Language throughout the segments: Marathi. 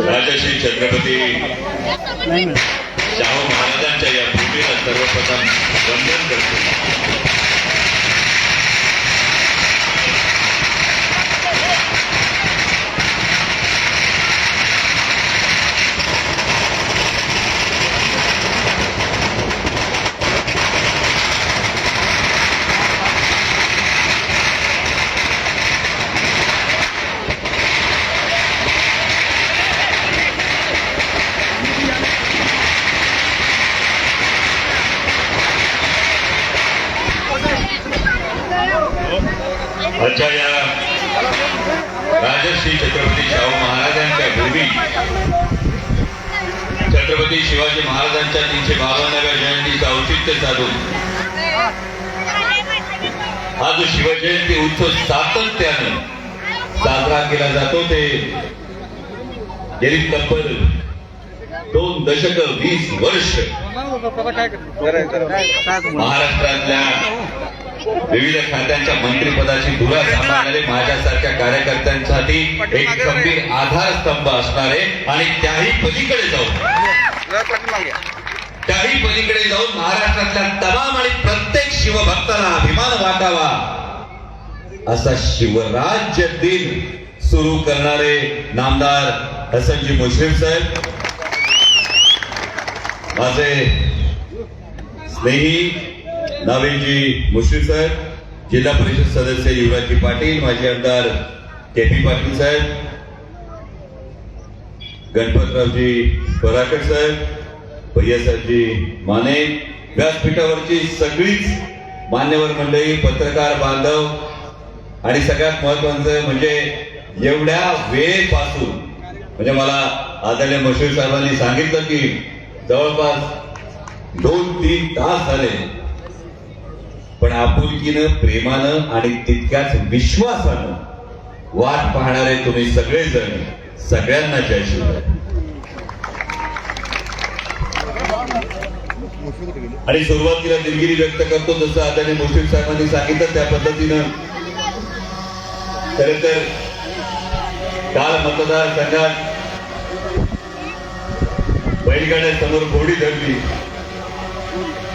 राजश्री छत्रपती शाहू महाराजांच्या या भूमीला सर्वप्रथम वंदन करतो. आजच्या या राजश्री छत्रपती शाहू महाराजांच्या भूमी छत्रपती शिवाजी महाराजांच्या 352व्या जयंतीचं औचित्य साधून हा जो शिवजयंती उत्सव सातत्यानं साजरा केला जातो ते गेली तब्बल 2 दशक 20 वर्ष महाराष्ट्रातल्या विविध खात्यांच्या मंत्रिपदाची धुरा सांभाळणारे माझ्यासारख्या कार्यकर्त्यांसाठी एक खंबीर आधारस्तंभ असणारे आणि त्याही पलीकडे जाऊन महाराष्ट्रातल्या तमाम आणि प्रत्येक शिवभक्ताला अभिमान वाटावा असा शिवराज्य दिन सुरू करणारे नामदार हसनजी मुश्रीफ साहेब, माझे स्नेही नावेजी मुश्रीफ साहेब, जिल्हा परिषद सदस्य युवराजजी पाटील, माजी आमदार के.पी. पाटील साहेब, गणपतरावजी पराकर साहेब, भैयासाहेबजी माने, व्यासपीठावरची सगळीच मान्यवर मंडळी, पत्रकार बांधव आणि सगळ्यात महत्वाचं म्हणजे एवढ्या वेळेपासून म्हणजे मला आदरणीय मुश्रीफ साहेबांनी सांगितलं की जवळपास 2-3 तास झाले, पण आपुलकीनं, प्रेमानं आणि तितक्याच विश्वासानं वाट पाहणारे तुम्ही सगळेजण, सगळ्यांना जय शिवराय. आणि सुरुवातीला दिलगिरी व्यक्त करतो जसं आदरणीय मुश्रीफ साहेबांनी सांगितलं त्या पद्धतीनं खरं तर काल मतदारसंघात बैलगाड्यासमोर घोडी धरली.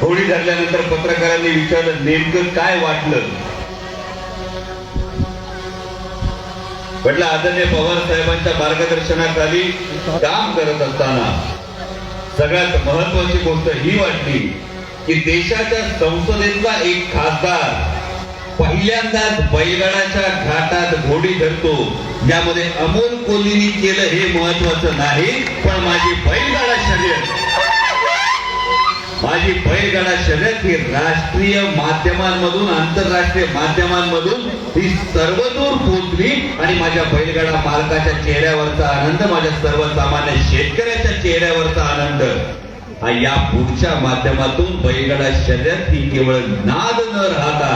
घोडी धरल्यानंतर पत्रकारांनी विचारलं नेमकं काय वाटलं. म्हटलं आदरणीय पवार साहेबांच्या मार्गदर्शनाखाली काम करत असताना सगळ्यात महत्वाची गोष्ट ही वाटली की देशाच्या संसदेतला एक खासदार पहिल्यांदाच बैलगाड्याच्या घाटात घोडी धरतो. यामध्ये अमोल कोल्हेंनी केलं हे महत्वाचं नाही, पण माझी बैलगाडा शर्यत ही राष्ट्रीय माध्यमांमधून, आंतरराष्ट्रीय माध्यमांमधून ही सर्वदूर पोहोचली आणि माझ्या बैलगाडा मालकाच्या चेहऱ्यावरचा आनंद, माझ्या सर्वसामान्य शेतकऱ्याच्या चेहऱ्यावरचा आनंद हा या पुढच्या माध्यमातून बैलगाडा शर्यत ही केवळ नाद न राहता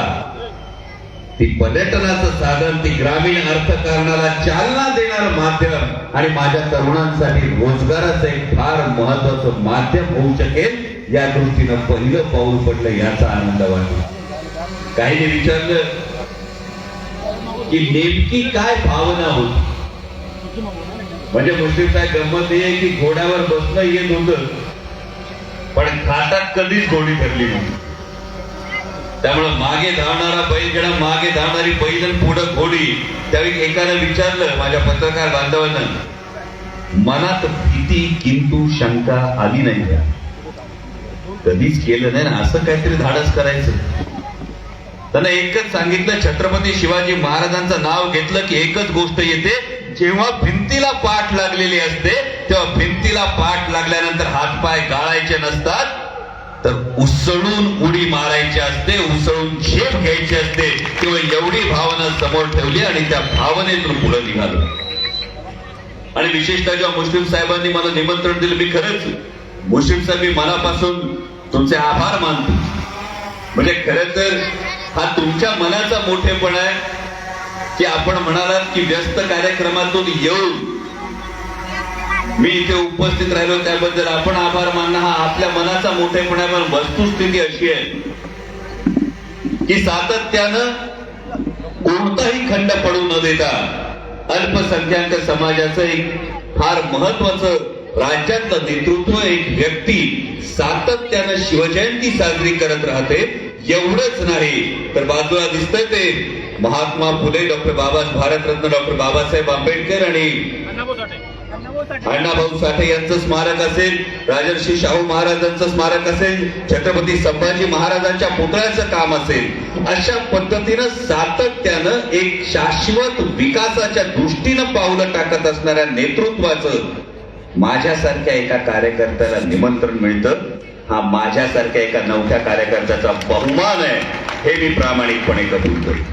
ती पर्यटनाचं साधन, ती ग्रामीण अर्थकारणाला चालना देणारं माध्यम आणि माझ्या तरुणांसाठी रोजगाराचं एक फार महत्वाचं माध्यम होऊ शकेल या दृष्टीनं पहिलं पाऊल पडलं याचा आनंद वाटला. काहीने विचारलं की नेमकी काय भावना होती. म्हणजे मुश्रीफ साहेब गंमत हे की घोड्यावर बसणं येत होतं पण घाटात कधीच घोडी धरली नव्हती. त्यामुळे मागे धावणारा बैलगाडा, मागे धावणारी बैल, पुढं घोडी. त्यावेळी एकानं विचारलं माझ्या पत्रकार बांधवांना, मनात भीती किंतु शंका आली नाही का? कधीच केलं नाही ना असं काहीतरी धाडस करायचं. त्यांना एकच सांगितलं, छत्रपती शिवाजी महाराजांचं नाव घेतलं की एकच गोष्ट येते, जेव्हा भिंतीला पाठ लागलेली असते तेव्हा भिंतीला पाठ लागल्यानंतर हातपाय गाळायचे नसतात, तर उसळून उडी मारायची असते, उसळून झेप घ्यायची असते. किंवा एवढी भावना समोर ठेवली आणि त्या भावनेतून पुढे निघालो. आणि विशेषतः जेव्हा मुश्रीफ साहेबांनी मला निमंत्रण दिलं, मी खरंच मुश्रीफ साहेब मी मनापासून तुमचे आभार मानतो. म्हणजे खरं तर हा तुमच्या मनाचा मोठेपणा आहे की आपण म्हणालात की व्यस्त कार्यक्रमातून येऊन मी इथे उपस्थित राहिलो त्याबद्दल आपण आभार मानणं हा आपल्या मनाचा मोठेपणा आहे. पण वस्तुस्थिती अशी आहे की सातत्यानं कोणताही खंड पडू न देता अल्पसंख्याक समाजाचं एक फार महत्वाचं राज्यातलं नेतृत्व, एक व्यक्ती सातत्यानं शिवजयंती साजरी करत राहते. एवढंच नाही तर बाजूला दिसतंय ते महात्मा फुले, डॉक्टर भारतरत्न डॉक्टर बाबासाहेब आंबेडकर आणि अण्णाभाऊ साठे यांचं स्मारक असेल, राजर्षी शाहू महाराजांचं स्मारक असेल, छत्रपती संभाजी महाराजांच्या पुतळ्याचं काम असेल. अशा पद्धतीनं सातत्यानं एक शाश्वत विकासाच्या दृष्टीनं पावलं टाकत असणाऱ्या नेतृत्वाचं माझ्यासारख्या एका कार्यकर्त्याला निमंत्रण मिळतं. हा माझ्यासारख्या एका नवख्या कार्यकर्त्याचा बहुमान आहे, हे मी प्रामाणिकपणे कबूल करतो.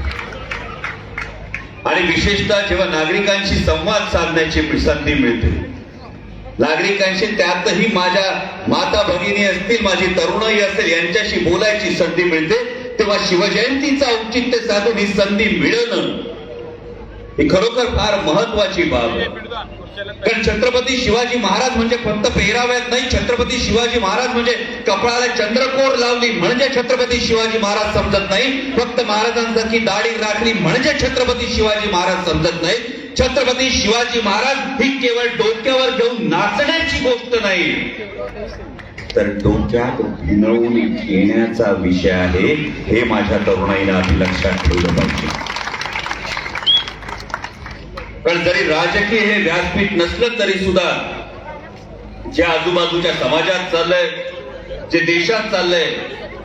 आणि विशेषतः जेव्हा नागरिकांशी संवाद साधण्याची संधी मिळते, नागरिकांशी, त्यातही माझ्या माता भगिनी असतील, माझी तरुणाई असेल, यांच्याशी बोलायची संधी मिळते, तेव्हा शिवजयंतीचं औचित्य साधून ही संधी मिळणं ही खरोखर फार महत्वाची बाब आहे. कारण छत्रपती शिवाजी महाराज म्हणजे फक्त पेहराव्यात नाही, छत्रपती शिवाजी महाराज म्हणजे कपाळाला चंद्रकोर लावली म्हणजे छत्रपती शिवाजी महाराज समजत नाही, फक्त महाराजांसारखी दाढी राखली म्हणजे छत्रपती शिवाजी महाराज समजत नाही. छत्रपती शिवाजी महाराज ही केवळ डोक्यावर घेऊन नाचण्याची गोष्ट नाही, तर डोक्यात भिनवून घेण्याचा विषय आहे. हे माझ्या तरुणाईला आधी लक्षात ठेवलं पाहिजे. पण जरी राजकीय हे व्यासपीठ नसलं तरी सुद्धा जे आजूबाजूच्या समाजात चाललंय, जे देशात चाललंय,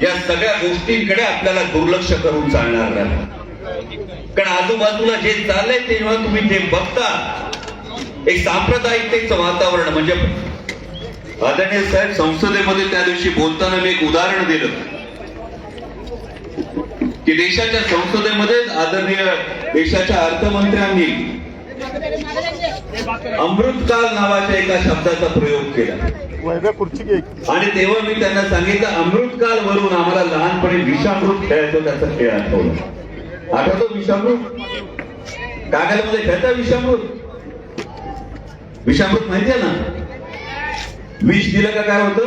या सगळ्या गोष्टींकडे आपल्याला दुर्लक्ष करून चालणार नाही. कारण आजूबाजूला जे चाललंय तेव्हा तुम्ही ते बघता, एक सांप्रदायिकतेचं वातावरण. म्हणजे आदरणीय साहेब, संसदेमध्ये त्या दिवशी बोलताना मी एक उदाहरण दिलं की देशाच्या संसदेमध्ये आदरणीय देशाच्या अर्थमंत्र्यांनी अमृतकाल नावाच्या एका शब्दाचा प्रयोग केला. आणि तेव्हा मी त्यांना सांगितलं, अमृतकाल वरून आम्हाला लहानपणी विषामृत खेळायचो, त्याचा खेळ आठवला. आठवतो विषामृत? कागदामध्ये खेळता विषामृत? विषामृत माहितीये ना? विष दिलं का काय होतं?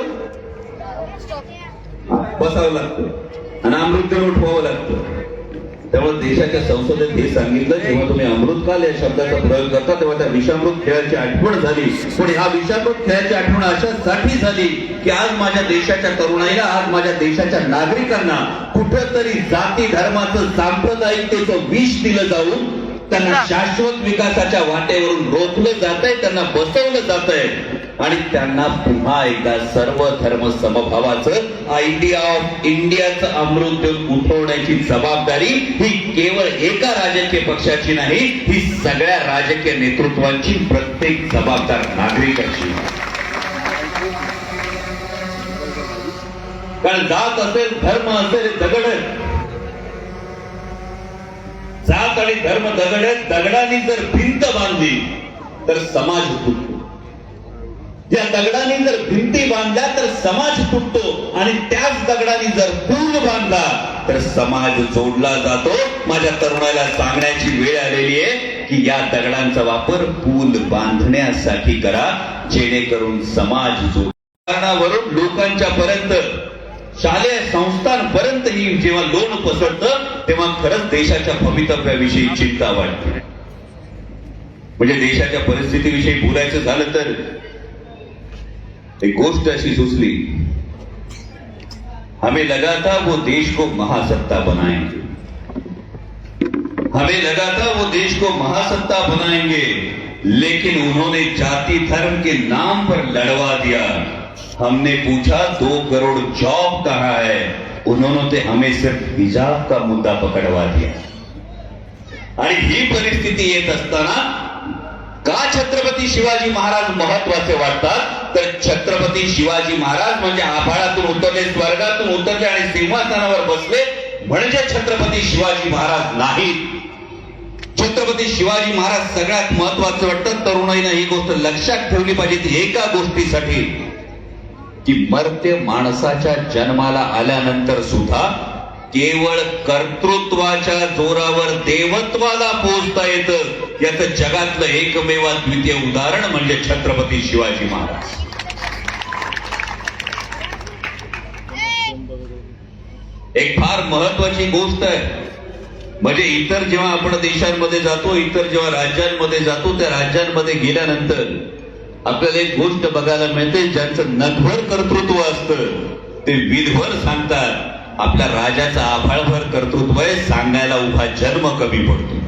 बसावं लागतं आणि अमृत देऊन उठवावं लागतं. त्यामुळे देशाच्या संसदेत हे सांगितलं, जेव्हा तुम्ही अमृतकाल या शब्दाचा प्रयोग करता तेव्हा त्या विषामृत खेळाची आठवण झाली. पण ह्या विषामृत खेळाची आठवण अशासाठी झाली की आज माझ्या देशाच्या तरुणाईला, आज माझ्या देशाच्या नागरिकांना कुठंतरी जाती धर्माचं, सांप्रदायिकतेचं विष दिलं जाऊन त्यांना शाश्वत विकासाच्या वाटेवरून रोखलं जात आहे, त्यांना बसवलं जात आहे आणि त्यांना पुन्हा एकदा सर्व धर्म समभावाचं आयडिया ऑफ इंडियाचं अमृत देऊन उठवण्याची जबाबदारी ही केवळ एका राजकीय पक्षाची नाही, ही सगळ्या राजकीय नेतृत्वाची, प्रत्येक जबाबदार नागरिकाची. कारण जात असेल, धर्म असेल, दगड, जात आणि धर्म दगड, दगडांनी जर भिंत बांधली तर समाज तुटतो. या दगडांनी जर भिंती बांधल्या तर समाज तुटतो आणि त्याच दगडांनी जर पूल बांधला तर समाज जोडला जातो. माझ्या तरुणाला सांगण्याची वेळ आलेली आहे की या दगडांचा वापर पूल बांधण्यासाठी करा, जेणेकरून समाज जोडण्यावरून लोकांच्या पर्यंत, शालेय संस्थांपर्यंत ही जेव्हा लोण पसरतं तेव्हा खरंच देशाच्या भवितव्याविषयी चिंता वाटते. म्हणजे देशाच्या परिस्थितीविषयी बोलायचं झालं तर एक गोष्ट अशी सुचली, हमें लगा था वो देश को महासत्ता बनाएंगे, हमें लगा था वो देश को महासत्ता बनाएंगे, लेकिन उन्होंने जाति धर्म के नाम पर लड़वा दिया. हमने पूछा 2 करोड़ जॉब कहां है, उन्होंने हमें सिर्फ हिजाब का मुद्दा पकड़वा दिया. आणि ही परिस्थिती येत असताना का छत्रपती शिवाजी महाराज महत्वाचे वाटतात? तर छत्रपती शिवाजी महाराज म्हणजे आभाळातून उतरले, स्वर्गातून उतरले आणि सिंहासनावर बसले म्हणजे छत्रपती शिवाजी महाराज नाही. छत्रपती शिवाजी महाराज सगळ्यात महत्वाचं वाटतं. तरुणाईनं ही गोष्ट लक्षात ठेवली पाहिजे एका गोष्टीसाठी, की मर्त्य माणसाच्या जन्माला आल्यानंतर सुद्धा केवळ कर्तृत्वाच्या जोरावर देवत्वाला पोहोचता येतं. याचं जगातलं एकमेव द्वितीय उदाहरण म्हणजे छत्रपती शिवाजी महाराज. एक फार महत्वाची गोष्ट आहे म्हणजे इतर जेव्हा आपण देशांमध्ये जातो, इतर जेव्हा राज्यांमध्ये जातो, त्या राज्यांमध्ये गेल्यानंतर आपल्याला एक गोष्ट बघायला मिळते, ज्यांचं नटभर कर्तृत्व असतं ते विधभर सांगतात आपल्या राजाचं आभाळभर कर्तृत्व आहे, सांगायला उभा जन्म कमी पडतो.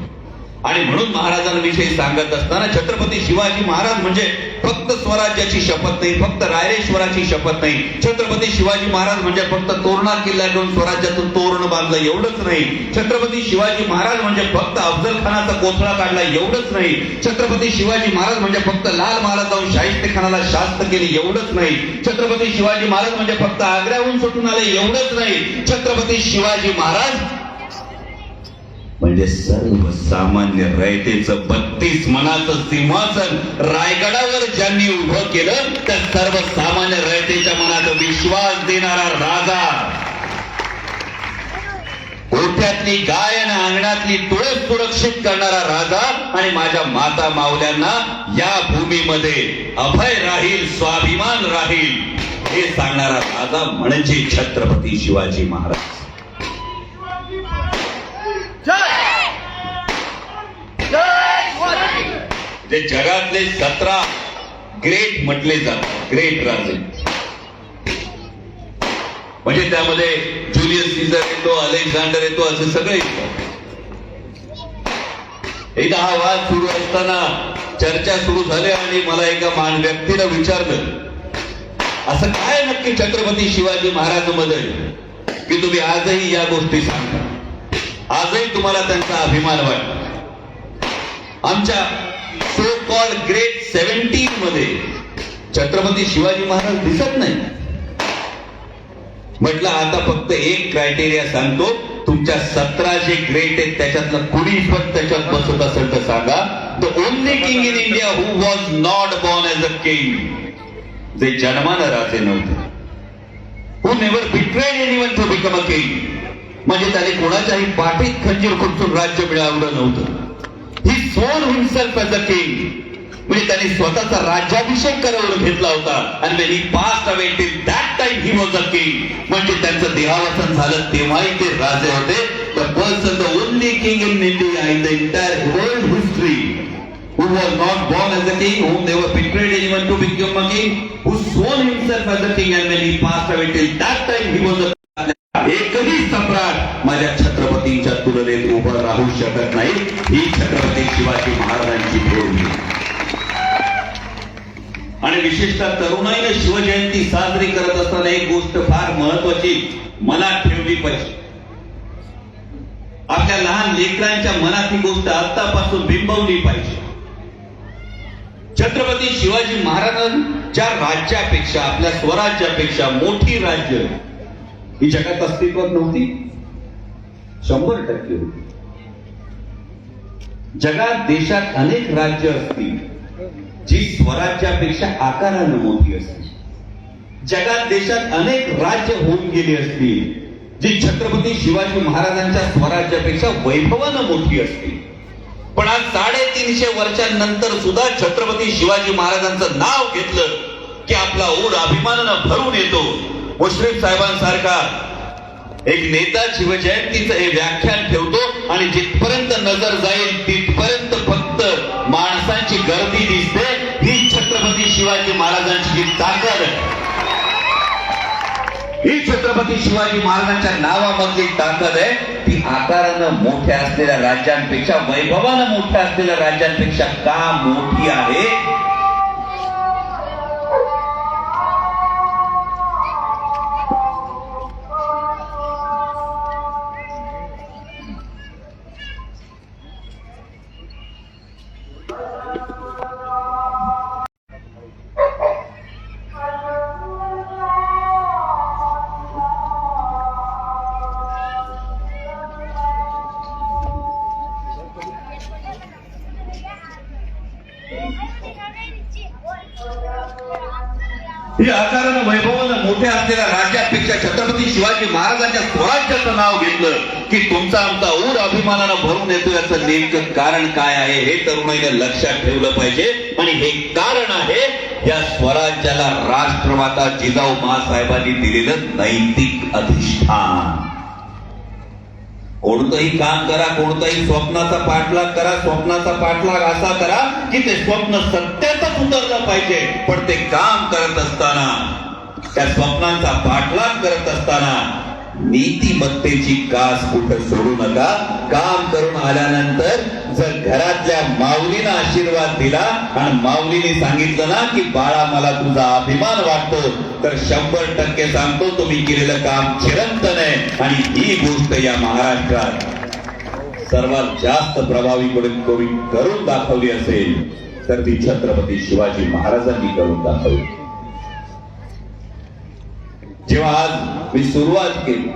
आणि म्हणून महाराजांविषयी सांगत असताना छत्रपती शिवाजी महाराज म्हणजे फक्त स्वराज्याची शपथ नाही, फक्त रायरेश्वराची शपथ नाही. छत्रपती शिवाजी महाराज म्हणजे फक्त तोरणा किल्ला घेऊन स्वराज्याचं तोरण बांधलं एवढंच नाही. छत्रपती शिवाजी महाराज म्हणजे फक्त अफजल खानाचा कोथळा काढला एवढंच नाही. छत्रपती शिवाजी महाराज म्हणजे फक्त लाल महाराज जाऊन शाहिस्ते खानाला शास्त केली एवढंच नाही. छत्रपती शिवाजी महाराज म्हणजे फक्त आग्र्याहून सुटून आले एवढंच नाही. छत्रपती शिवाजी महाराज म्हणजे सर्वसामान्य रयतेचं 32 मनाचं सिंहासन रायगडावर ज्यांनी उभं केलं, त्या सर्वसामान्य रयतेच्या मनात विश्वास देणारा राजा, गोठ्यातली गाय आणि अंगणातली तुळस सुरक्षित करणारा राजा आणि माझ्या माता मावल्यांना या भूमीमध्ये अभय राहील, स्वाभिमान राहील हे सांगणारा राजा म्हणजे छत्रपती शिवाजी महाराज. जे जगातले 17 ग्रेट म्हटले जातात, ग्रेट राजे, म्हणजे त्यामध्ये ज्युलियस सीझर येतो, अलेक्झांडर येतो, असे सगळे येतात. एकदा हा वाद सुरू असताना चर्चा सुरू झाली आणि मला एका व्यक्तीला विचारलं, असं काय नक्की छत्रपती शिवाजी महाराजांमध्ये की तुम्ही आजही या गोष्टी सांगता, आजही तुम्हाला त्यांचा अभिमान वाटतो. आमच्या सो कॉल्ड ग्रेट 17 मध्ये छत्रपती शिवाजी महाराज दिसत नाही. म्हटलं आता फक्त एक क्रायटेरिया सांगतो, तुमच्या 17 जे ग्रेट आहेत त्याच्यातलं कुणी पण त्याच्यात बसत असेल तर सांगा. The only king in India who was not born as a king, जे जन्मानं राजे नव्हते, who never betrayed anyone to become a king, म्हणजे त्याने कोणाच्याही पाठीत खंजीर खुपसून राज्य मिळवलं नव्हतं. He sworn himself as a king, म्हणजे त्यांनी स्वतःचा राज्याभिषेक करून घेतला होता. आणि when he passed away till that time he was a king, म्हणजे त्यांचं देहावसन झालं तेव्हाही ते राजे होते. The person, the only king in India in the entire world history who was not born as a king, whom never betrayed anyone to become a king, who sworn himself as a king, and when he passed away till that time he was a एकही सम्राट माझ्या छत्रपतींच्या तुलनेत उभं राहू शकत नाही. ही छत्रपती शिवाजी महाराजांची देणगी. आणि विशेषतः तरुणाईने शिवजयंती साजरी करत असताना एक गोष्ट फार महत्वाची मनात ठेवली पाहिजे. आपल्या लहान लेकरांच्या मनात ही गोष्ट आतापासून बिंबवली पाहिजे. छत्रपती शिवाजी महाराजांच्या राज्यापेक्षा, आपल्या स्वराज्यापेक्षा मोठी राज्य ही जगात अस्तित्वात नव्हती. 100% होती. जगात देशात अनेक राज्य असतील जी स्वराज्यापेक्षा आकारानं मोठी असतील. जगात देशात अनेक राज्य होऊन गेली असतील जी छत्रपती शिवाजी महाराजांच्या स्वराज्यापेक्षा वैभवानं मोठी असतील. पण आज 350 वर्षांनंतर सुद्धा छत्रपती शिवाजी महाराजांचं नाव घेतलं की आपला ऊर अभिमानानं भरून येतो. मुश्रीफ साहेबांसारखा एक नेता शिवजयंतीचं हे व्याख्यान ठेवतो आणि जिथपर्यंत नजर जाईल तिथपर्यंत फक्त माणसांची गर्दी दिसते. ही छत्रपती शिवाजी महाराजांची जी ताकद आहे, ही छत्रपती शिवाजी महाराजांच्या नावामधली ताकद आहे. ती आकारानं मोठ्या असलेल्या राज्यांपेक्षा, वैभवानं मोठ्या असलेल्या राज्यांपेक्षा का मोठी आहे? ही आकारानं वैभवानं मोठ्या असलेल्या राज्यापेक्षा छत्रपती शिवाजी महाराजांच्या स्वराज्याचं नाव घेतलं की तुमचा आमचा ऊर अभिमानानं भरून येतो. याचं नेमकं कारण काय आहे हे तरुणाईने लक्षात ठेवलं पाहिजे. आणि हे कारण आहे या स्वराज्याला राष्ट्रमाता जिजाऊ माँसाहेबांनी दिलेलं नैतिक अधिष्ठान. कोणतंही काम करा, कोणताही स्वप्नाचा पाठलाग करा, स्वप्नाचा पाठलाग असा करा की ते स्वप्न सत्यातच उतरलं पाहिजे. पण ते काम करत असताना, त्या स्वप्नांचा पाठलाग करत असताना नीतिमत्तेची कास कुठं सोडू नका. काम करून आल्यानंतर जर घरातल्या माऊलीनं आशीर्वाद दिला आणि माऊलीने सांगितलं ना की बाळा मला तुझा अभिमान वाटतो, तर 100% सांगतो तुम्ही केलेलं काम चिरंतन आहे. आणि ही गोष्ट या महाराष्ट्रात सर्वात जास्त प्रभावी करून दाखवली असेल तर ती छत्रपती शिवाजी महाराजांनी करून दाखवली. जेव्हा आज मी सुरुवात केली,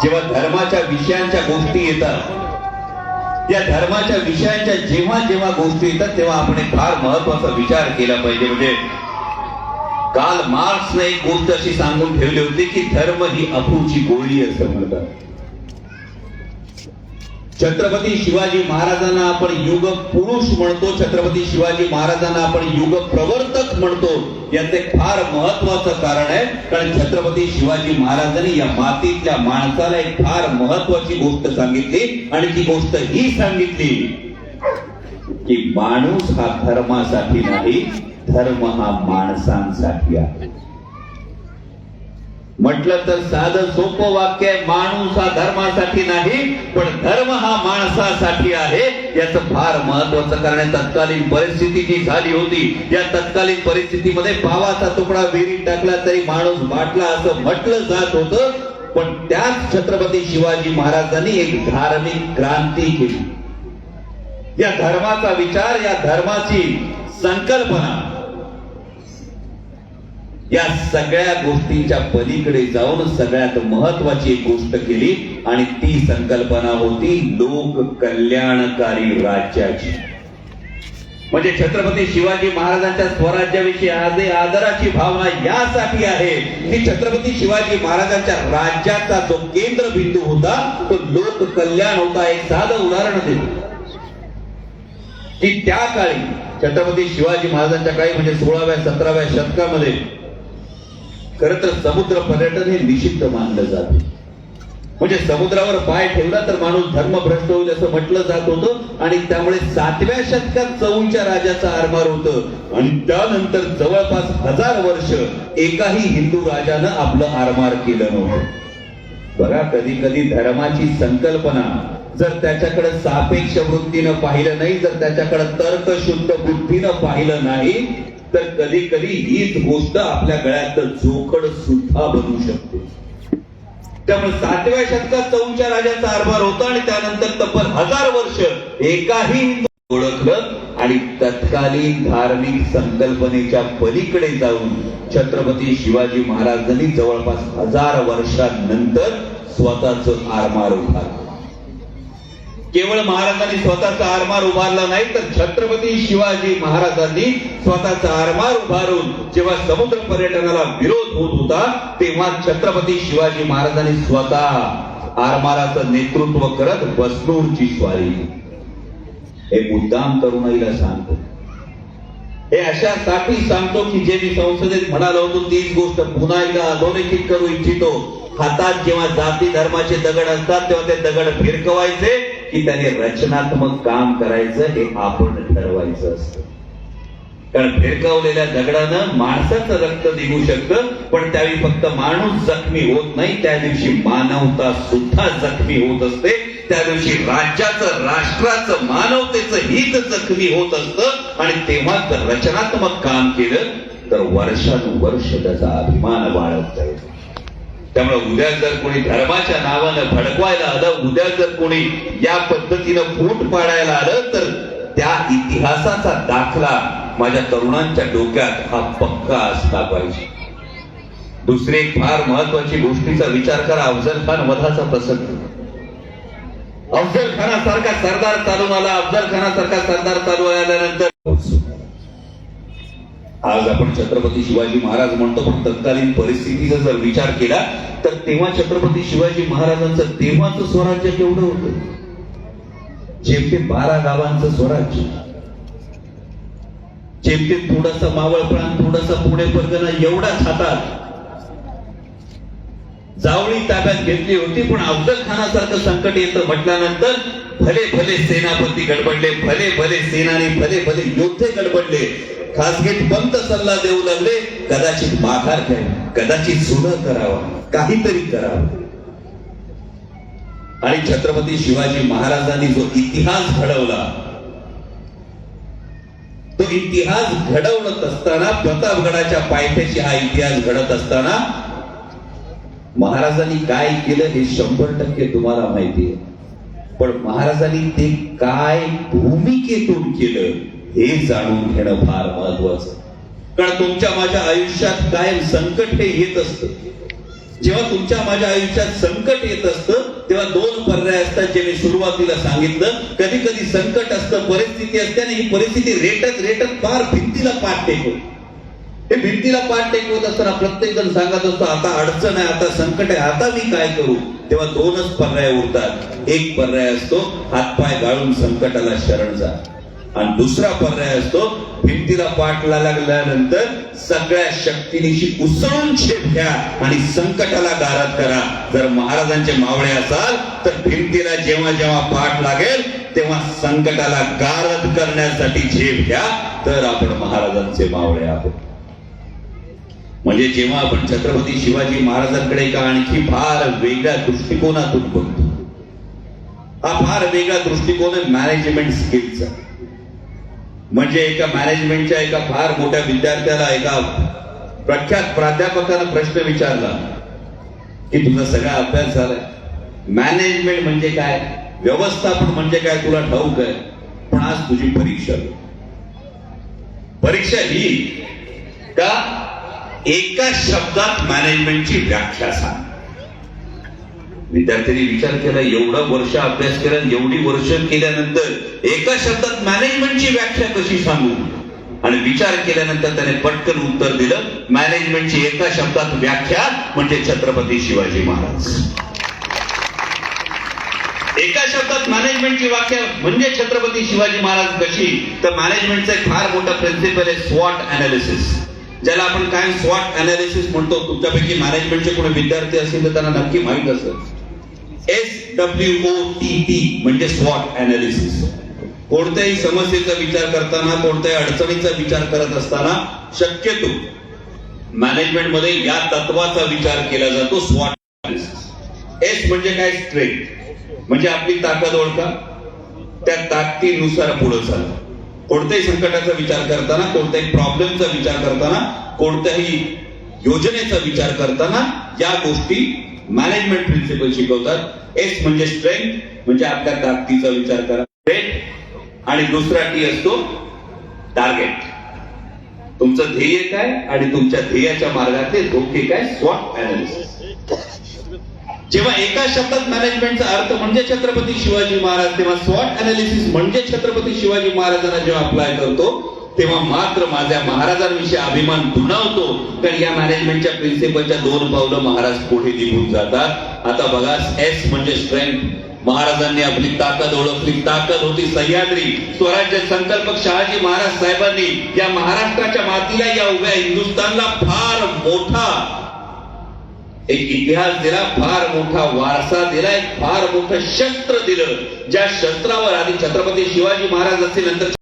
जेव्हा धर्माच्या विषयांच्या गोष्टी येतात, या धर्माच्या विषयांच्या जेव्हा जेव्हा गोष्टी येतात तेव्हा आपण एक फार महत्वाचा विचार केला पाहिजे. म्हणजे काल मार्क्सने एक गोष्ट अशी सांगून ठेवली होती की धर्म ही अफूची गोळी असं म्हणतात. छत्रपती शिवाजी महाराजांना आपण युग पुरुष म्हणतो, छत्रपती शिवाजी महाराजांना आपण युग प्रवर्तक म्हणतो. याचं एक फार महत्वाचं कारण आहे, कारण छत्रपती शिवाजी महाराजांनी या मातीतल्या माणसाला एक फार महत्वाची गोष्ट सांगितली. आणि ती गोष्ट ही सांगितली की माणूस हा धर्मासाठी नाही, धर्म हा माणसांसाठी आहे. म्हटलं तर साधं सोपं वाक्य आहे, माणूस हा धर्मासाठी नाही पण धर्म हा माणसासाठी आहे. याचं फार महत्वाचं कारण आहे. तत्कालीन परिस्थिती जी झाली होती, या तत्कालीन परिस्थितीमध्ये पावाचा तुकडा विहिरीत टाकला तरी माणूस बाटला असं म्हटलं जात होतं. पण त्याच छत्रपती शिवाजी महाराजांनी एक धार्मिक क्रांती केली. या धर्माचा विचार, या धर्माची संकल्पना, या सगळ्या गोष्टींच्या पलीकडे जाऊन सगळ्यात महत्वाची एक गोष्ट केली आणि ती संकल्पना होती लोक कल्याणकारी राज्याची. म्हणजे छत्रपती शिवाजी महाराजांच्या स्वराज्याविषयी आज आदराची भावना यासाठी आहे की छत्रपती शिवाजी महाराजांच्या राज्याचा जो केंद्रबिंदू होता तो लोक कल्याण होता. एक साधं उदाहरण देतो की त्या काळी छत्रपती शिवाजी महाराजांच्या काळी म्हणजे 16व्या-17व्या शतकामध्ये खर तर समुद्र पर्यटन हे निषिद्ध मानलं जाते. म्हणजे समुद्रावर पाय ठेवला तर माणूस धर्मभ्रष्ट होईल असं म्हटलं जात होतं. आणि त्यामुळे 7व्या शतकात चौंच्या राजाचा आरमार होतं आणि त्यानंतर जवळपास 1000 वर्ष एकाही हिंदू राजानं आपलं आरमार केलं नव्हतं. बघा, कधी कधी धर्माची संकल्पना जर त्याच्याकडे सापेक्ष वृत्तीनं पाहिलं नाही, जर त्याच्याकडे तर्कशुद्ध बुद्धीनं पाहिलं नाही, तर कधी कधी हीच गोष्ट आपल्या गळ्यात जोखड सुद्धा बनू शकते. त्यामुळे 7व्या शतकात चौंच्या राजाचा आरभार होता आणि त्यानंतर तब्बल 1000 वर्ष एकाही ओळखलं. आणि तत्कालीन धार्मिक संकल्पनेच्या पलीकडे जाऊन छत्रपती शिवाजी महाराजांनी जवळपास 1000 वर्षांनंतर स्वतःचं आरमार उभारलं. केवळ महाराजांनी स्वतःचा आरमार उभारला नाही तर छत्रपती शिवाजी महाराजांनी स्वतःचा आरमार उभारून जेव्हा समुद्र पर्यटनाला विरोध होत होता तेव्हा छत्रपती शिवाजी महाराजांनी स्वतः आरमाराचं नेतृत्व करत बसनूरची स्वारी. हे मुद्दाम तरुणाईला सांगतो, हे अशासाठी सांगतो की जे मी संसदेत म्हणालो होतो तीच गोष्ट पुन्हा एकदा अधोरेखित करू इच्छितो. हातात जेव्हा जाती धर्माचे दगड असतात तेव्हा ते दगड फिरकवायचे की त्याने रचनात्मक काम करायचं हे आपण ठरवायचं असतं. कारण फिरकवलेल्या दगडानं माणसाचं रक्त निघू शकतं पण त्यावेळी फक्त माणूस जखमी होत नाही, त्या दिवशी मानवता सुद्धा जखमी होत असते. त्या दिवशी राज्याचं, राष्ट्राचं, मानवतेचं हित जखमी होत असतं. आणि तेव्हा जर रचनात्मक काम केलं तर वर्षानुवर्ष त्याचा अभिमान वाढत जाईल. त्यामुळे उद्या जर कोणी धर्माच्या नावानं भडकवायला आलं, उद्या जर कोणी या पद्धतीनं फूट पाडायला आलं तर त्या इतिहासाचा दाखला माझ्या तरुणांच्या डोक्यात हा पक्का असला पाहिजे. दुसरी एक फार महत्वाची गोष्टीचा विचार करा, अफजल खान वधाचा प्रसंग. अफजल खानासारखा सरदार चालून आला, अफजल खानासारखा सरदार चालू आल्यानंतर आज आपण छत्रपती शिवाजी महाराज म्हणतो पण तत्कालीन परिस्थितीचा जर विचार केला तर तेव्हा छत्रपती शिवाजी महाराजांचं तेव्हाचं स्वराज्य केवढं होतं? जेमते 12 गावांचं स्वराज्य, जेमते थोडासा मावळ प्रांत, थोडासा पुणे परगणा एवढाच हातात. जावळी ताब्यात घेतली होती, पण अफजल खानासारखं संकट येतं म्हटल्यानंतर भले भले सेनापती गडबडले, भले भले सेनानी, भले भले योद्धे गडबडले. खासगीत पंत सल्ला देऊ लागले, कदाचित माघार घ्यावी, कदाचित सुनं करावा, काहीतरी करावं. आणि छत्रपती शिवाजी महाराजांनी जो इतिहास घडवला, तो इतिहास घडवत असताना, प्रतापगडाच्या पायथ्याशी हा इतिहास घडत असताना महाराजांनी काय केलं हे 100% तुम्हाला माहिती आहे. पण महाराजांनी ते काय भूमिकेतून केलं हे जाणून घेणं फार महत्वाचं. कारण तुमच्या माझ्या आयुष्यात कायम संकट हे येत असतं. जेव्हा तुमच्या माझ्या आयुष्यात संकट येत असतं तेव्हा दोन पर्याय असतात, जे मी सुरुवातीला सांगितलं. कधी कधी संकट असतं, परिस्थिती असते, आणि ही परिस्थिती रेटत रेटत फार भिंतीला पाठ टेकवते. हे भिंतीला पाठ टेकवत असताना प्रत्येक जण सांगत असतो, आता अडचण आहे, आता संकट आहे, आता मी काय करू. तेव्हा दोनच पर्याय उरतात. एक पर्याय असतो हातपाय गाळून संकटाला शरण जा, आणि दुसरा पर्याय असतो भिंतीला पाठ लागल्यानंतर सगळ्या शक्तीनिशी उसळून छेद घ्या आणि संकटाला गारद करा. जर महाराजांचे मावळे असाल तर भिंतीला जेव्हा जेव्हा पाठ लागेल तेव्हा संकटाला गारद करण्यासाठी झेप घ्या, तर आपण महाराजांचे मावळे आहोत. म्हणजे जेव्हा आपण छत्रपती शिवाजी महाराजांकडे एका आणखी फार वेगळ्या दृष्टिकोनातून बघतो, हा फार वेगळा दृष्टिकोन आहे मॅनेजमेंट स्किलचा. म्हणजे एका मॅनेजमेंटच्या एका फार मोठ्या विद्यार्थ्याला एका प्रख्यात प्राध्यापकानं प्रश्न विचारला की तुझा सगळा अभ्यास झालाय, मॅनेजमेंट म्हणजे काय, व्यवस्थापन म्हणजे काय तुला ठाऊक आहे, पण आज तुझी परीक्षा ही का एका शब्दात मॅनेजमेंटची व्याख्या सांग. विद्यार्थ्यांनी विचार केला, एवढा वर्ष अभ्यास केला, एवढी वर्ष केल्यानंतर एका शब्दात मॅनेजमेंटची व्याख्या कशी सांगू. आणि विचार केल्यानंतर त्याने पटकन उत्तर दिलं, मॅनेजमेंटची एका शब्दात व्याख्या म्हणजे छत्रपती शिवाजी महाराज. एका शब्दात मॅनेजमेंटची व्याख्या म्हणजे छत्रपती शिवाजी महाराज कशी, तर मॅनेजमेंटचा एक फार मोठा प्रिन्सिपल आहे स्वॉट अनालिसिस, ज्याला आपण काय स्वॉट अनालिसिस म्हणतो. तुमच्यापैकी मॅनेजमेंटचे कोणी विद्यार्थी असतील तर त्यांना नक्की माहित असेल. SWOT म्हणजे स्वॉट अनालिसिस. कोणत्याही समस्येचा विचार करताना, कोणत्याही अडचणीचा विचार करत असताना शक्यतो मॅनेजमेंट मध्ये या तत्वाचा विचार केला जातो, स्वॉट अनालिसिस. S म्हणजे काय, स्ट्रेंथ, म्हणजे आपली ताकद ओळखा, त्या ताकदीनुसार पुढे चाला. कोणत्याही संकटाचा विचार करताना, कोणत्याही प्रॉब्लेमचा विचार करताना, कोणत्याही योजनेचा विचार करताना या गोष्टी मॅनेजमेंट प्रिन्सिपल शिकवतात. एस म्हणजे स्ट्रेंथ, म्हणजे आपल्या ताकदीचा विचार करा. आणि दुसरा टी असतो टार्गेट, तुमचं ध्येय काय आणि तुमच्या ध्येयाच्या मार्गातले धोके काय, स्वॉट अनालिसिस. जेव्हा एका शब्दात मॅनेजमेंटचा अर्थ म्हणजे छत्रपती शिवाजी महाराज, तेव्हा स्वॉट अनालिसिस म्हणजे छत्रपती शिवाजी महाराजांना जेव्हा अप्लाय करतो तेव्हा मात्र माझ्या महाराजांविषयी अभिमान दुणावतो. कारण या मॅनेजमेंटच्या प्रिन्सिपलच्या 2 पावलं महाराज पुढे निघून जातात. आता बघा, एस म्हणजे स्ट्रेंथ, महाराजांनी आपली ताकद ओळखली. ताकद होती सह्याद्री. स्वराज्य संकल्पक शहाजी महाराज साहेबांनी या महाराष्ट्राच्या मातीला, या उभ्या हिंदुस्थानला फार मोठा एक इतिहास दिला, फार मोठा वारसा दिला, एक फार मोठं शस्त्र दिलं. ज्या शस्त्रावर आधी छत्रपती शिवाजी महाराज असतील,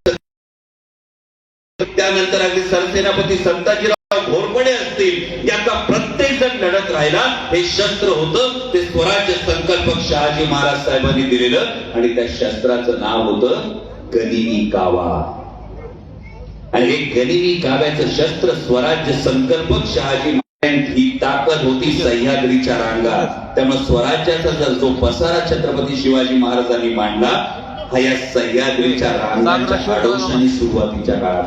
त्यानंतर अगदी सरसेनापती संताजीराव घोरपडे असतील, याचा प्रत्येक जण लढत राहिला. हे शस्त्र होतं ते स्वराज्य संकल्पक शहाजी महाराज साहेबांनी दिलेलं, आणि त्या शस्त्राचं नाव होतं गनिमी कावा. आणि हे गनिमी काव्याचं शस्त्र स्वराज्य संकल्पक शहाजी, ही ताकद होती सह्याद्रीच्या रांगात. त्यामुळे स्वराज्याचा जो पसारा छत्रपती शिवाजी महाराजांनी मांडला, हा या सह्याद्रीच्या रांगांच्या आडोशाने सुरुवातीच्या काळात.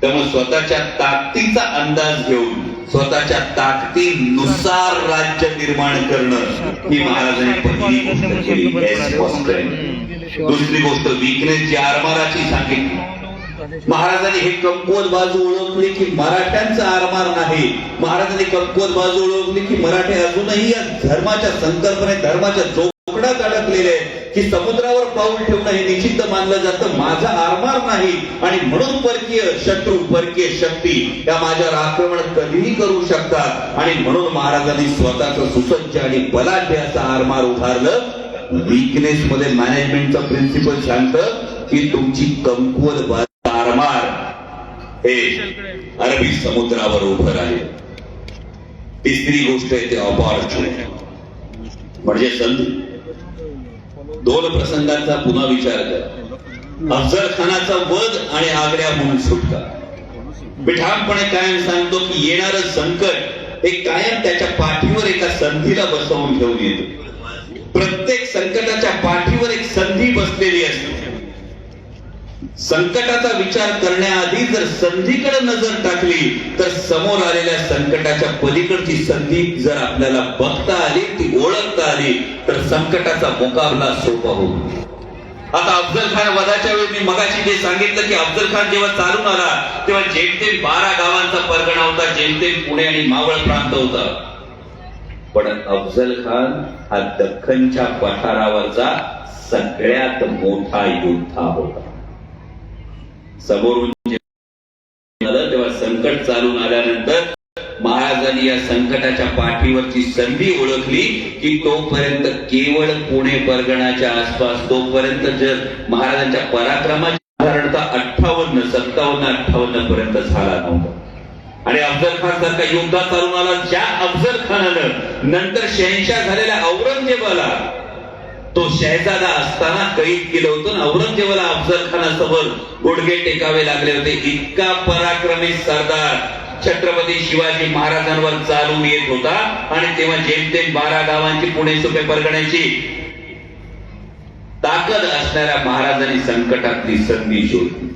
त्यामुळे स्वतःच्या ताकदीचा अंदाज घेऊन, स्वतःच्या ताकदीनुसार राज्य निर्माण करणं ही महाराजांनी पहिली गोष्ट केली. दुसरी गोष्ट विकनेसची, आरमाराची सांगितली. महाराजांनी हे कमकुवत बाजू ओळखली की मराठ्यांचा आरमार नाही. महाराजांनी कमकुवत बाजू ओळखली की मराठे अजूनही या धर्माच्या संकल्पने, धर्माच्या जोखडात अडकलेले आहेत, की समुद्रावर पाऊल ठेवणं हे निश्चित मानलं जातं माझा आरमार नाही, आणि म्हणून परकीय शत्रू परकीय शक्ती या माझ्यावर आक्रमण कधीही करू शकतात, आणि म्हणून महाराजांनी स्वतःचं सुसज्ज आणि बलाढ्य असं आरमार उभारलं. वीकनेस मध्ये मॅनेजमेंटचं प्रिन्सिपल सांगतं की तुमची कमकुवत आरमार हे अरबी समुद्रावर उभं राहील. तिसरी गोष्ट आहे ते अपॉर्च्युनिटी म्हणजे संधी. दोन प्रसंगांचा पुन्हा विचार करा. अफजल खानाचा वध आणि आग्र्याहून सुटका. मी ठामपणे कायम सांगतो की येणारं संकट हे कायम त्याच्या पाठीवर एका संधीला बसवून ठेवून येतं. प्रत्येक संकटाच्या पाठीवर एक संधी बसलेली असते. संकटाचा विचार करण्याआधी जर संधीकडे नजर टाकली तर समोर आलेल्या संकटाच्या पलीकडची संधी जर आपल्याला बघता आली, ती ओळखता आली, तर संकटाचा मुकाबला सोपा होतो. आता अफजल खान वधाच्या वेळी मी मगाशी जे सांगितलं की अफजल खान जेव्हा चालून आला तेव्हा जेमतेम 12 गावांचा परगणा होता, जेमतेम पुणे आणि मावळ प्रांत होता. पण अफजल खान हा दख्खनच्या पठारावरचा सगळ्यात मोठा योद्धा होता. समोरून तेव्हा संकट चालून आल्यानंतर महाराजांनी या संकटाच्या पाठीवरची संधी ओळखली की तोपर्यंत केवळ पुणे परगणाच्या आसपास तोपर्यंत जर महाराजांच्या पराक्रमाची साधारणतः 58 पर्यंत झाला नव्हता. आणि अफजल खान सारखा योद्धा चालून आला, ज्या अफजल खानानं नंतर शहनशाह झालेल्या औरंगजेबाला तो शहजादा असताना कैद केलं होतं. औरंगजेबाला अफजल खानासमोर गुडघे टेकावे लागले होते. इतका पराक्रमी सरदार छत्रपती शिवाजी महाराजांवर चालून येत होता. आणि तेव्हा जेमतेम 12 गावांची पुणे सुपे परगण्याची ताकद असणाऱ्या महाराजांनी संकटातली संधी शोधली.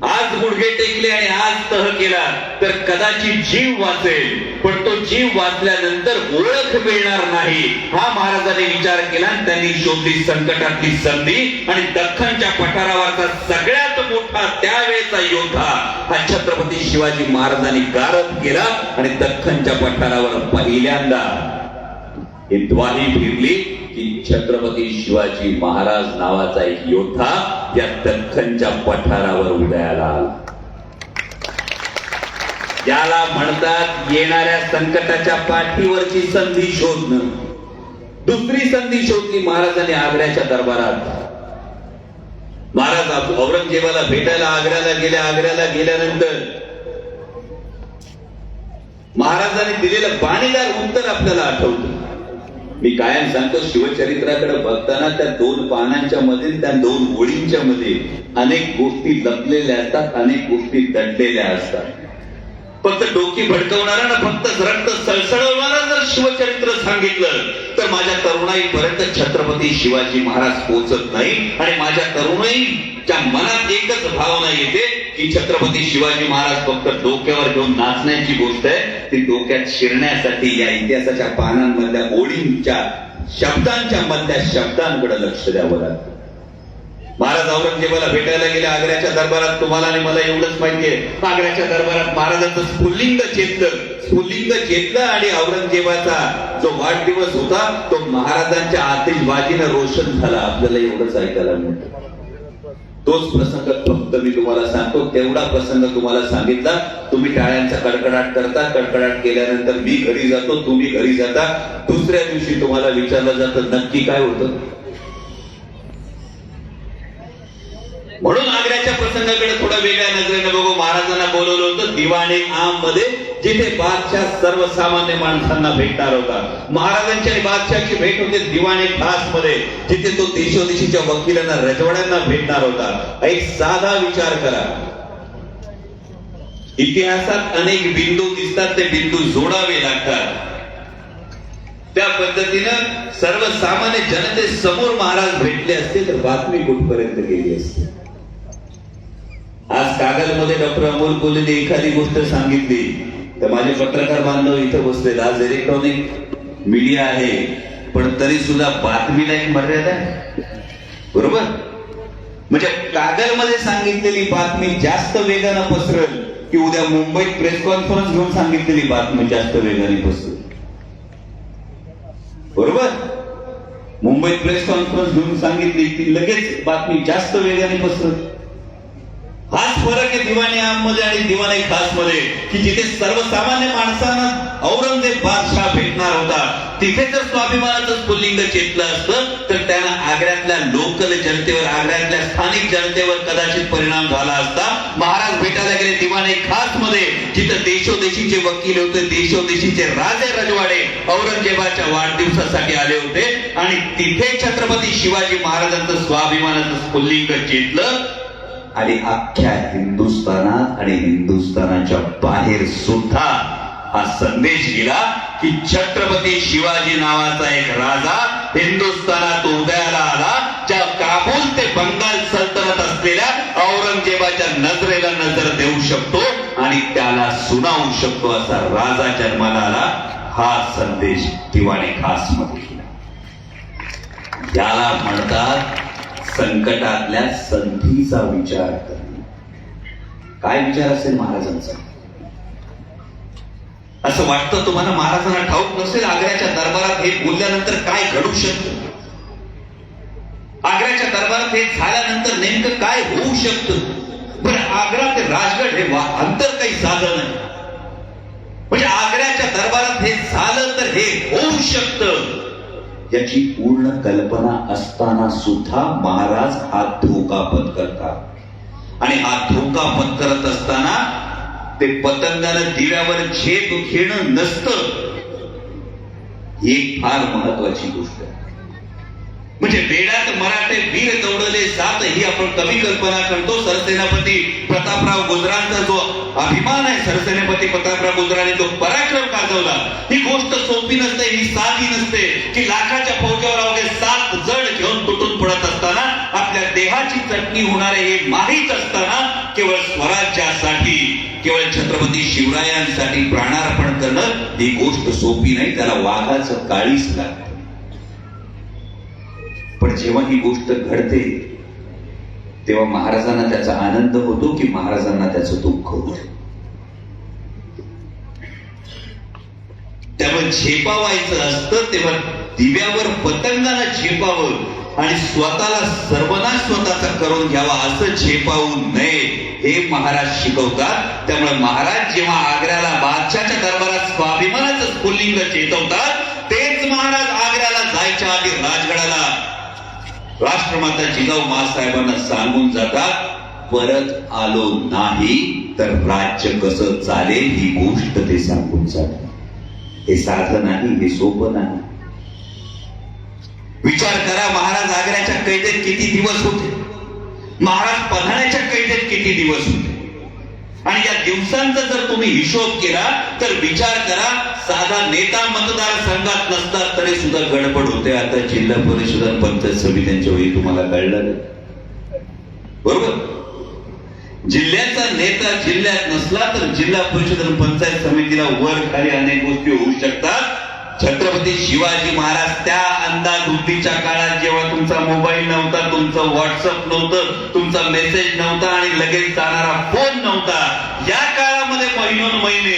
आज गुडघे टेकले आणि आज तह केला तर कदाचित जीव वाचेल, पण तो जीव वाचल्यानंतर ओळख मिळणार नाही हा महाराजांनी विचार केला. त्यांनी शोधली संकटातली संधी आणि दख्खनच्या पठारावरचा सगळ्यात मोठा त्यावेळेचा योद्धा हा छत्रपती शिवाजी महाराजांनी गारद केला. आणि दख्खनच्या पठारावर पहिल्यांदा ही द्वाही फिरली की छत्रपती शिवाजी महाराज नावाचा एक योद्धा या दख्खनच्या पठारावर उदयाला आला. याला म्हणतात येणाऱ्या संकटाच्या पाठीवरची संधी शोधणं. दुसरी संधी शोधली महाराजांनी आग्र्याच्या दरबारात. महाराज औरंगजेबाला भेटायला आग्र्याला गेले. आग्र्याला गेल्यानंतर महाराजांनी दिलेलं बाणीदार उत्तर आपल्याला आठवतं. मी कायम सांगतो शिवचरित्राकडे बघताना त्या 2 पानांच्या मध्ये त्या 2 ओळींच्या मध्ये अनेक गोष्टी लपलेल्या असतात, अनेक गोष्टी दडलेल्या असतात. फक्त डोकी भडकवणारा ना फक्त रक्त सळसळवणारा जर शिवचरित्र सांगितलं तर माझ्या तरुणाईपर्यंत छत्रपती शिवाजी महाराज पोहोचत नाही. आणि माझ्या तरुणाईच्या मनात एकच भावना येते की छत्रपती शिवाजी महाराज फक्त डोक्यावर घेऊन नाचण्याची गोष्ट आहे, ती डोक्यात शिरण्यासाठी या इतिहासाच्या पानांमधल्या ओळींच्या शब्दांच्या मधल्या शब्दांकडे लक्ष द्यावं लागतं. महाराज औरंगजेबाला भेटायला गेले आग्र्याच्या दरबारात. तुम्हाला आणि मला एवढंच माहितीये, आग्र्याच्या दरबारात महाराजांचं स्फुल्लिंग चेतलं आणि औरंगजेबाचा जो वाढदिवस होता तो महाराजांच्या आतिषबाजीनं रोशन झाला. आपल्याला एवढंच ऐकायला मिळतं. तोच प्रसंग फक्त मी तुम्हाला सांगतो, तेवढा प्रसंग तुम्हाला सांगितला. तुम्ही टाळ्यांचा कडकडाट करता. कडकडाट केल्यानंतर मी घरी जातो, तुम्ही घरी जाता. दुसऱ्या दिवशी तुम्हाला विचारलं जातं नक्की काय होतं. म्हणून आग्र्याच्या प्रसंगाकडे थोडा वेगळ्या नजरेने बघू. महाराजांना बोलवलं होतं दिवाणे आम मध्ये, जिथे बादशाह सर्वसामान्य माणसांना भेटणार होता. महाराजांची आणि बादशाहची भेट होते दिवाणे खास मध्ये, जिथे तो देशोदेशीच्या वकिलांना रजवाड्यांना भेटणार होता. एक साधा विचार करा. इतिहासात अनेक बिंदू दिसतात, ते बिंदू जोडावे लागतात. त्या पद्धतीनं सर्वसामान्य जनतेसमोर महाराज भेटले असते तर बातमी कुठपर्यंत गेली असते. आज कागलमध्ये डॉक्टर अमोल कोल्हेने एखादी गोष्ट सांगितली तर माझे पत्रकार बांधव इथं बसलेत. आज इलेक्ट्रॉनिक मीडिया आहे, पण तरी सुद्धा बातमीला एक मर्यादा आहे, बरोबर. म्हणजे कागलमध्ये सांगितलेली बातमी जास्त वेगानं पसरेल की उद्या मुंबईत प्रेस कॉन्फरन्स घेऊन सांगितलेली बातमी जास्त वेगाने पसरेल, बरोबर. मुंबईत प्रेस कॉन्फरन्स घेऊन सांगितली की लगेच बातमी जास्त वेगाने पसरत. हाच फरक आहे दिवाणी आममध्ये आणि दिवाणी खास मध्ये, की जिथे सर्वसामान्य माणसांना औरंगजेब बादशाह भेटणार होता तिथे जर स्वाभिमानाचं स्फुल्लिंग चेतलं असतं तर त्यानं आग्र्यातल्या लोकल जनतेवर, आग्र्यातल्या स्थानिक जनतेवर कदाचित परिणाम झाला असता. महाराज भेटायला गेले दिवाणी खास मध्ये, जिथं देशोदेशीचे वकील होते, देशोदेशीचे राजे रजवाडे औरंगजेबाच्या वाढदिवसासाठी आले होते आणि तिथे छत्रपती शिवाजी महाराजांचं स्वाभिमानाचं स्फुल्लिंग चेतलं आणि अख्ख्या हिंदुस्थानात आणि हिंदुस्थानाच्या बाहेर सुद्धा हा संदेश गेला की छत्रपती शिवाजी नावाचा एक राजा हिंदुस्थानात उदयाला आला, ज्या काबूल ते बंगाल सल्तनत असलेल्या औरंगजेबाच्या नजरेला नजर देऊ शकतो आणि त्याला सुनावू शकतो असा राजा जन्माला आला. हा संदेश दिवाणी खास मध्ये गेला. याला म्हणतात संकटातल्या संधीचा विचार करणे. काय विचार असेल महाराजांचा? असं वाटतं तुम्हाला महाराजांना ठाऊक नसेल आग्र्याच्या दरबारात हे बोलल्यानंतर काय घडू शकतं, आग्र्याच्या दरबारात हे झाल्यानंतर नेमकं काय होऊ शकतं. बरं, आग्रा ते राजगड हे अंतर काही साधं नाही, म्हणजे आग्र्याच्या दरबारात हे झालं तर हे होऊ शकतं याची पूर्ण कल्पना असताना सुद्धा महाराज हा धोका पत्करतात. आणि हा धोका पत्करत असताना ते पतंगाला दिव्यावर झेप घेणं नसतं, एक फार महत्वाची गोष्ट आहे. म्हणजे वेडात मराठे वीर दौडले सात ही आपण कमी कल्पना करतो. सरसेनापती प्रतापराव गुजरांचा जो अभिमान आहे, सरसेनापती प्रतापराव गुजराने जो पराक्रम गाजवला, ही गोष्ट सोपी नसते, ही साधी नसते की लाखाच्या फौजावर अवघे 7 जण घेऊन तुटून पडत असताना आपल्या देहाची चटणी होणारे हे माहीत असताना केवळ स्वराज्यासाठी, केवळ छत्रपती शिवरायांसाठी प्राणार्पण करणं ही गोष्ट सोपी नाही. त्याला वाघाचं काळीच लागतं. पण जेव्हा ही गोष्ट घडते तेव्हा महाराजांना त्याचा आनंद होतो की महाराजांना त्याचं दुःख होतं. त्यामुळे झेपावायचं असतं तेव्हा दिव्यावर पतंगाला झेपावं आणि स्वतःला सर्वनाश स्वतःचा करून घ्यावा असं झेपावू नये हे महाराज शिकवतात. त्यामुळे महाराज जेव्हा आग्र्याला बादशाच्या दरबारात स्वाभिमानाचं स्फुल्लिंग चेतवतात, तेच महाराज आग्र्याला जायच्या आधी राजगडाला राष्ट्रमाता जिजाऊ माँसाहेबांना सांगून जातात, परत आलो नाही तर राज्य कसं चालेल ही गोष्ट ते सांगून जातात. हे साधं नाही, हे सोपं नाही. विचार करा, महाराज आग्र्याच्या कैदेत किती दिवस होते, महाराज पन्हाळ्याच्या कैदेत किती दिवस होते, आणि या दिवसांचा जर तुम्ही हिशोब केला तर विचार करा, साधा नेता मतदारसंघात नसता तरी सुद्धा गडबड होते. आता जिल्हा परिषद पंचायत समित्यांच्या वेळी तुम्हाला कळलं बरोबर, जिल्ह्याचा नेता जिल्ह्यात नसला तर जिल्हा परिषद आणि पंचायत समितीला वर खाली अनेक गोष्टी होऊ शकतात. छत्रपती शिवाजी महाराज त्या अंधाधुंदीच्या काळात जेव्हा तुमचा मोबाईल नव्हता, तुमचं व्हॉट्सअप नव्हतं, तुमचा मेसेज नव्हता आणि लगेच जाणारा फोन नव्हता, या काळामध्ये महिने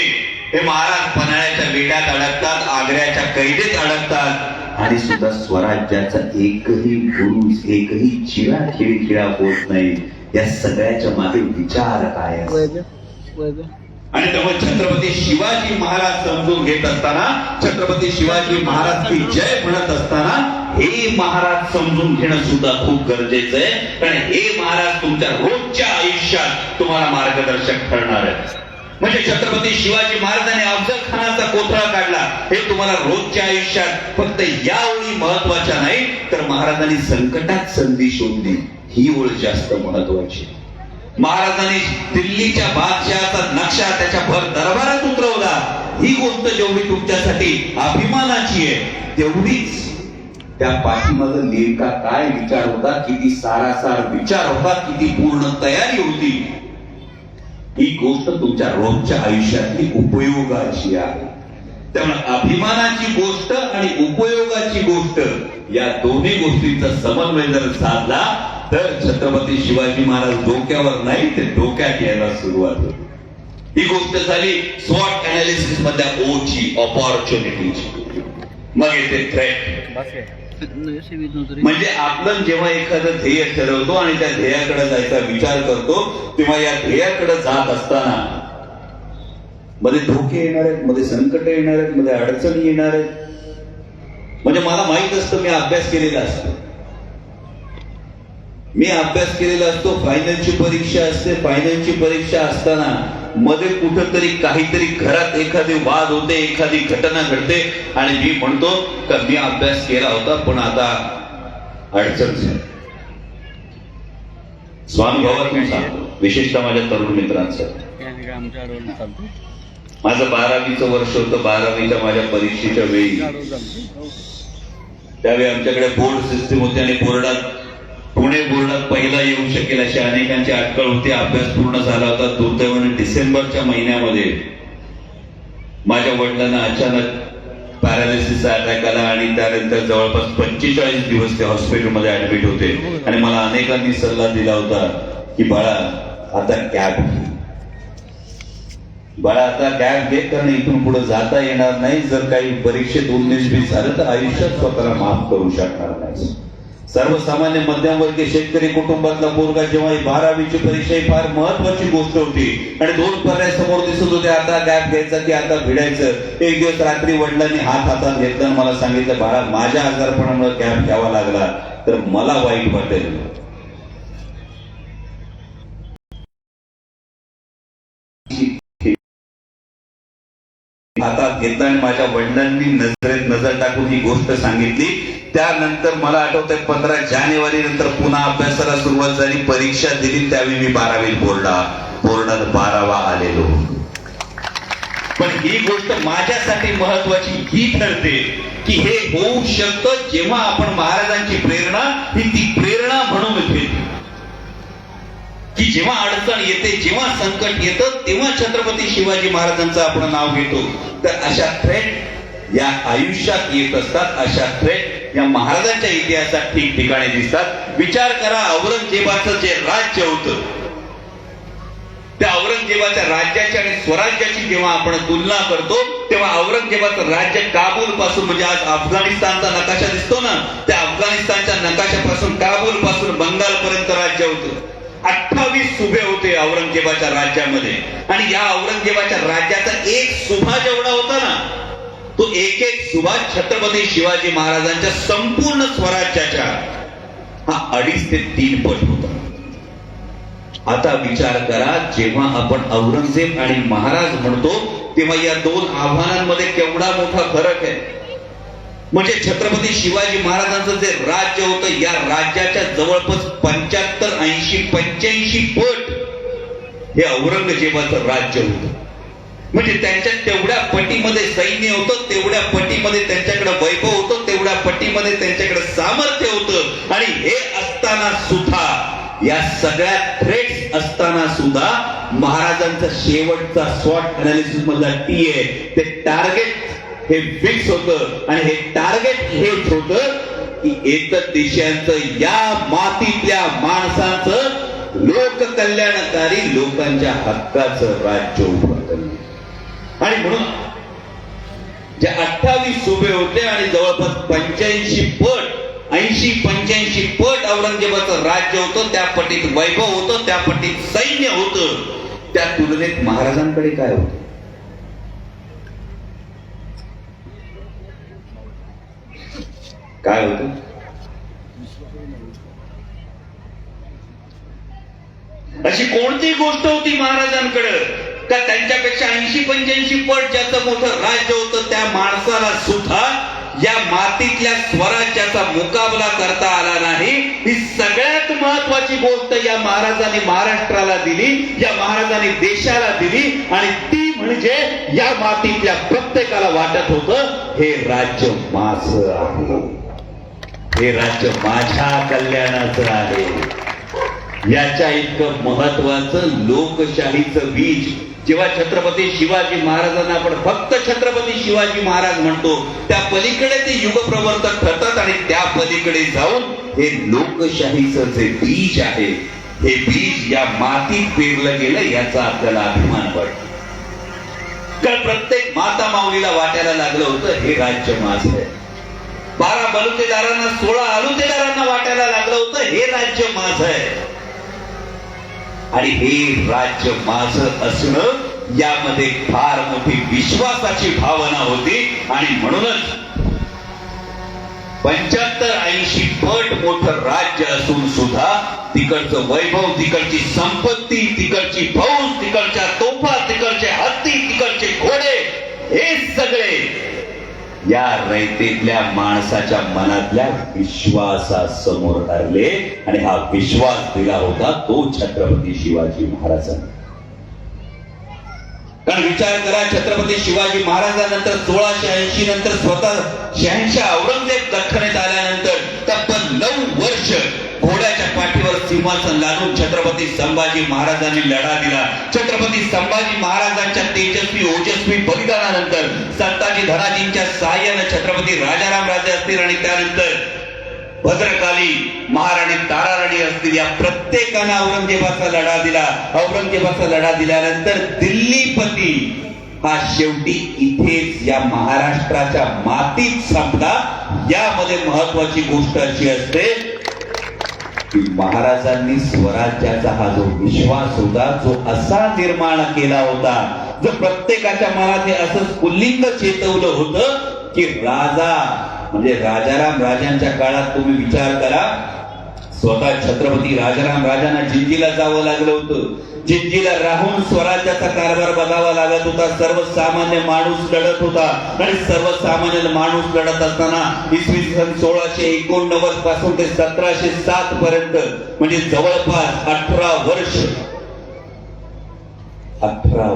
हे महाराज पन्हाळ्याच्या वेड्यात अडकतात, आग्र्याच्या कैदेत अडकतात आणि सुद्धा स्वराज्याचा एकही बुरुज, एकही चिरा खेळखिळा होत नाही. या सगळ्याच्या मागे विचार काय असतो. आणि त्यामुळे छत्रपती शिवाजी महाराज समजून घेत असताना, छत्रपती शिवाजी महाराज की जय म्हणत असताना हे महाराज समजून घेणं सुद्धा खूप गरजेचं आहे. कारण हे महाराज तुमच्या रोजच्या आयुष्यात तुम्हाला मार्गदर्शक ठरणार आहेत. म्हणजे छत्रपती शिवाजी महाराजांनी अफजल खानाचा कोथळा काढला हे तुम्हाला रोजच्या आयुष्यात फक्त या ओळी महत्वाच्या नाही, तर महाराजांनी संकटात संधी शोधली ही ओळ जास्त महत्वाची. महाराजांनी दिल्लीच्या बादशहाचा नक्षा त्याच्या भर दरबारात उतरवला, ही गोष्ट जेवढी तुमच्यासाठी अभिमानाची आहे तेवढीच त्या पाठीमागे नेमका काय विचार होता, किती सारासार विचार होता, किती पूर्ण तयारी होती, ही गोष्ट तुमच्या रोजच्या आयुष्यातली उपयोगाची आहे. त्यामुळे अभिमानाची गोष्ट आणि उपयोगाची गोष्ट या दोन्ही गोष्टींचा समन्वय जर साधला तर छत्रपती शिवाजी महाराज डोक्यावर नाही ते डोक्यात यायला सुरुवात होती. ही गोष्ट झाली स्वॉट अनालिसिस मधल्या ओची, ऑपॉर्च्युनिटीची. मग येते थ्रेट. म्हणजे आपण जेव्हा एखादं ध्येय ठरवतो आणि त्या ध्येयाकडे जायचा विचार करतो तेव्हा या ध्येयाकडे जात असताना मध्ये धोके येणार आहेत, मध्ये संकट येणार आहेत, मध्ये अडचणी येणार आहेत. म्हणजे मला माहित असतं, मी अभ्यास केलेला असतो, फायनलची परीक्षा असते. फायनलची परीक्षा असताना मध्ये कुठंतरी काहीतरी घरात एखादे वाद होते, एखादी घटना घडते आणि मी म्हणतो का मी अभ्यास केला होता पण आता अडचण झाली. स्वानुभवातून सांगतो, विशेषतः माझ्या तरुण मित्रांसाठी. माझं 12वीचं वर्ष होतं. 12वीच्या माझ्या परीक्षेच्या वेळी त्यावेळी आमच्याकडे बोर्ड सिस्टीम होती आणि पुणे बोर्डात पहिला येऊ शकेल अशी अनेकांची अटकळ होती. अभ्यास पूर्ण झाला होता. दुर्दैवाने डिसेंबरच्या महिन्यामध्ये माझ्या वडिलांना अचानक पॅरालिसिसचा अटॅक आला आणि त्यानंतर जवळपास 45 दिवस ते हॉस्पिटलमध्ये ऍडमिट होते. आणि मला अनेकांनी सल्ला दिला होता की बाळा आता गॅप घे, कारण इथून पुढे जाता येणार नाही. जर काही परीक्षेत 19-20 झालं तर आयुष्यात स्वतःला माफ करू शकणार नाही. सर्वसामान्य मध्यमवर्गीय शेतकरी कुटुंबातला मुलगा जेव्हा 12वीची परीक्षा ही फार महत्वाची गोष्ट होती आणि 2 पर्याय समोर दिसत होते, आता गॅप घ्यायचा की आता भिडायचं. एक दिवस रात्री वडिलांनी हातात घेतलं आणि मला सांगितलं, बाळा माझ्या आजारपणामुळे गॅप घ्यावा लागला तर मला वाईट वाटेल. हातात घेतला आणि माझ्या वडिलांनी नजरेत नजर टाकून ही गोष्ट सांगितली. त्यानंतर मला आठवतंय 15 जानेवारी नंतर पुन्हा अभ्यासाला सुरुवात झाली. परीक्षा दिली त्यावेळी मी 12वी बोर्डात 12वा आलेलो. पण ही गोष्ट माझ्यासाठी महत्वाची ही ठरते की हे होऊ शकतं जेव्हा आपण महाराजांची प्रेरणा ही ती प्रेरणा म्हणून घेतो. की जेव्हा अडचण येते, जेव्हा संकट येतं तेव्हा छत्रपती शिवाजी महाराजांचं आपण नाव घेतो. तर अशा थ्रेट या आयुष्यात येत असतात. अशा थ्रेट या महाराजांच्या इतिहासात ठिकठिकाणी दिसतात. विचार करा, औरंगजेबाचं जे राज्य होतं त्या औरंगजेबाच्या राज्याची आणि स्वराज्याची जेव्हा आपण तुलना करतो तेव्हा औरंगजेबाचं राज्य काबूल पासून, म्हणजे आज अफगाणिस्तानचा नकाशा दिसतो ना, त्या अफगाणिस्तानच्या नकाशापासून काबूल पासून बंगाल पर्यंत राज्य होतं. 28 सुभे होते औरंगजेबाच्या राज्यामध्ये. आणि या औरंगजेबाच्या राज्याचा एक सुभा जेवढा होता ना, तो एक सुभा छत्रपती शिवाजी महाराजांच्या संपूर्ण स्वराज्याच्या हा 2.5 ते 3 पट होता. आता विचार करा, जेव्हा आपण औरंगजेब आणि महाराज म्हणतो तेव्हा या 2 आव्हानांमध्ये केवढा मोठा फरक आहे. म्हणजे छत्रपती शिवाजी महाराजांचं जे राज्य होतं या राज्याच्या जवळपास 75, 80, 85 पट हे औरंगजेबाचं राज्य होतं. म्हणजे त्यांच्या तेवढ्या पटीमध्ये सैन्य होतं, तेवढ्या पटीमध्ये त्यांच्याकडे वैभव होतं, तेवढ्या पटीमध्ये त्यांच्याकडे सामर्थ्य होतं. आणि हे असताना सुद्धा, या सगळ्या थ्रेट्स असताना सुद्धा महाराजांचा शेवटचा स्वॉट अनालिसिस मधला टी आहे ते टार्गेट हे फिक्स होतं. आणि हे टार्गेट हेच होतं की एकच देशांचं, या मातीतल्या माणसांचं लोककल्याणकारी, लोकांच्या हक्काचं राज्य उभं करणे. आणि म्हणून जे 28 सुभे होते आणि जवळपास 85 पट, 80-85 पट औरंगजेबाचं राज्य होतं. त्या पटीत वैभव होतं, त्या पटीत सैन्य होतं. त्या तुलनेत महाराजांकडे काय होतं? काय होतं? अशी कोणती गोष्ट होती महाराजांकडे का त्यांच्यापेक्षा 80-85 पट ज्याचं मोठं राज्य होतं त्या माणसाला सुद्धा या मातीतल्या स्वराज्याचा मुकाबला करता आला नाही? ही सगळ्यात महत्वाची गोष्ट या महाराजांनी महाराष्ट्राला दिली, या महाराजांनी देशाला दिली. आणि ती म्हणजे या मातीतल्या प्रत्येकाला वाटत होतं हे राज्य माझं आहे, हे राज्य माझ्या कल्याणाचं आहे. याच्या इतकं महत्वाचं लोकशाहीचं बीज जेव्हा छत्रपती शिवाजी महाराजांना आपण फक्त छत्रपती शिवाजी महाराज म्हणतो, त्या पलीकडे ते युगप्रवर्तक ठरतात. आणि त्या पलीकडे जाऊन हे लोकशाहीचं जे बीज आहे हे बीज या मातीत पेरलं गेलं याचा आपल्याला अभिमान वाटतो. कारण प्रत्येक माता माऊलीला वाटायला लागलं होतं हे राज्य माझं आहे. 12 बलुतेदारांना 16 अलुतेदारांना वाटायला लागलं होतं हे राज्य माझं आहे. आणि हे राज्य माझं असणं यामध्ये फार मोठी विश्वासाची भावना होती. आणि म्हणूनच 75-80 पट मोठं राज्य असून सुद्धा तिकडचं वैभव, तिकडची संपत्ती, तिकडची फौज, तिकडच्या तोफा, तिकडचे हत्ती, तिकडचे घोडे, हे सगळे या रयतेतल्या माणसाच्या मनातल्या विश्वासासमोर हरले. आणि हा विश्वास दिला होता तो छत्रपती शिवाजी महाराजांनी. कारण विचार करा, छत्रपती शिवाजी महाराजांनंतर 1680 नंतर स्वतः शहंशाह औरंगजेब दख्खनेत आल्यानंतर तब्बल 9 वर्ष घोड्याच्या पाठीवर सिंहासन लादून छत्रपती संभाजी महाराजांनी लढा दिला. छत्रपती संभाजी महाराजांच्या तेजस्वी ओजस्वी बलिदानानंतर संताजी धनाजींच्या सहाय्याने छत्रपती राजाराम राजे असतील आणि त्यानंतर भद्रकाली महाराणी ताराराणी असतील, या प्रत्येकाने औरंगजेबाचा लढा दिला. औरंगजेबाचा लढा दिल्यानंतर दिल्लीपती हा शेवटी इथेच या महाराष्ट्राच्या मातीत संपला. यामध्ये महत्वाची गोष्ट अशी असते की महाराजांनी स्वराज्याचा हा जो विश्वास होता, जो असा निर्माण केला होता, जो प्रत्येकाच्या मनात हे असं स्फुल्लिंग चेतवलं होतं की राजा म्हणजे राजाराम राजांच्या काळात तुम्ही विचार करा, स्वतः छत्रपती राजाराम राजांना जिंजीला जावं लागलं होतं. जिंजीला राहून स्वराज्याचा कारभार बघावा लागत होता. सर्वसामान्य माणूस लढत होता. आणि सर्वसामान्य माणूस लढत असताना इसवी सन 1689 पासून ते 1707 पर्यंत म्हणजे जवळपास 18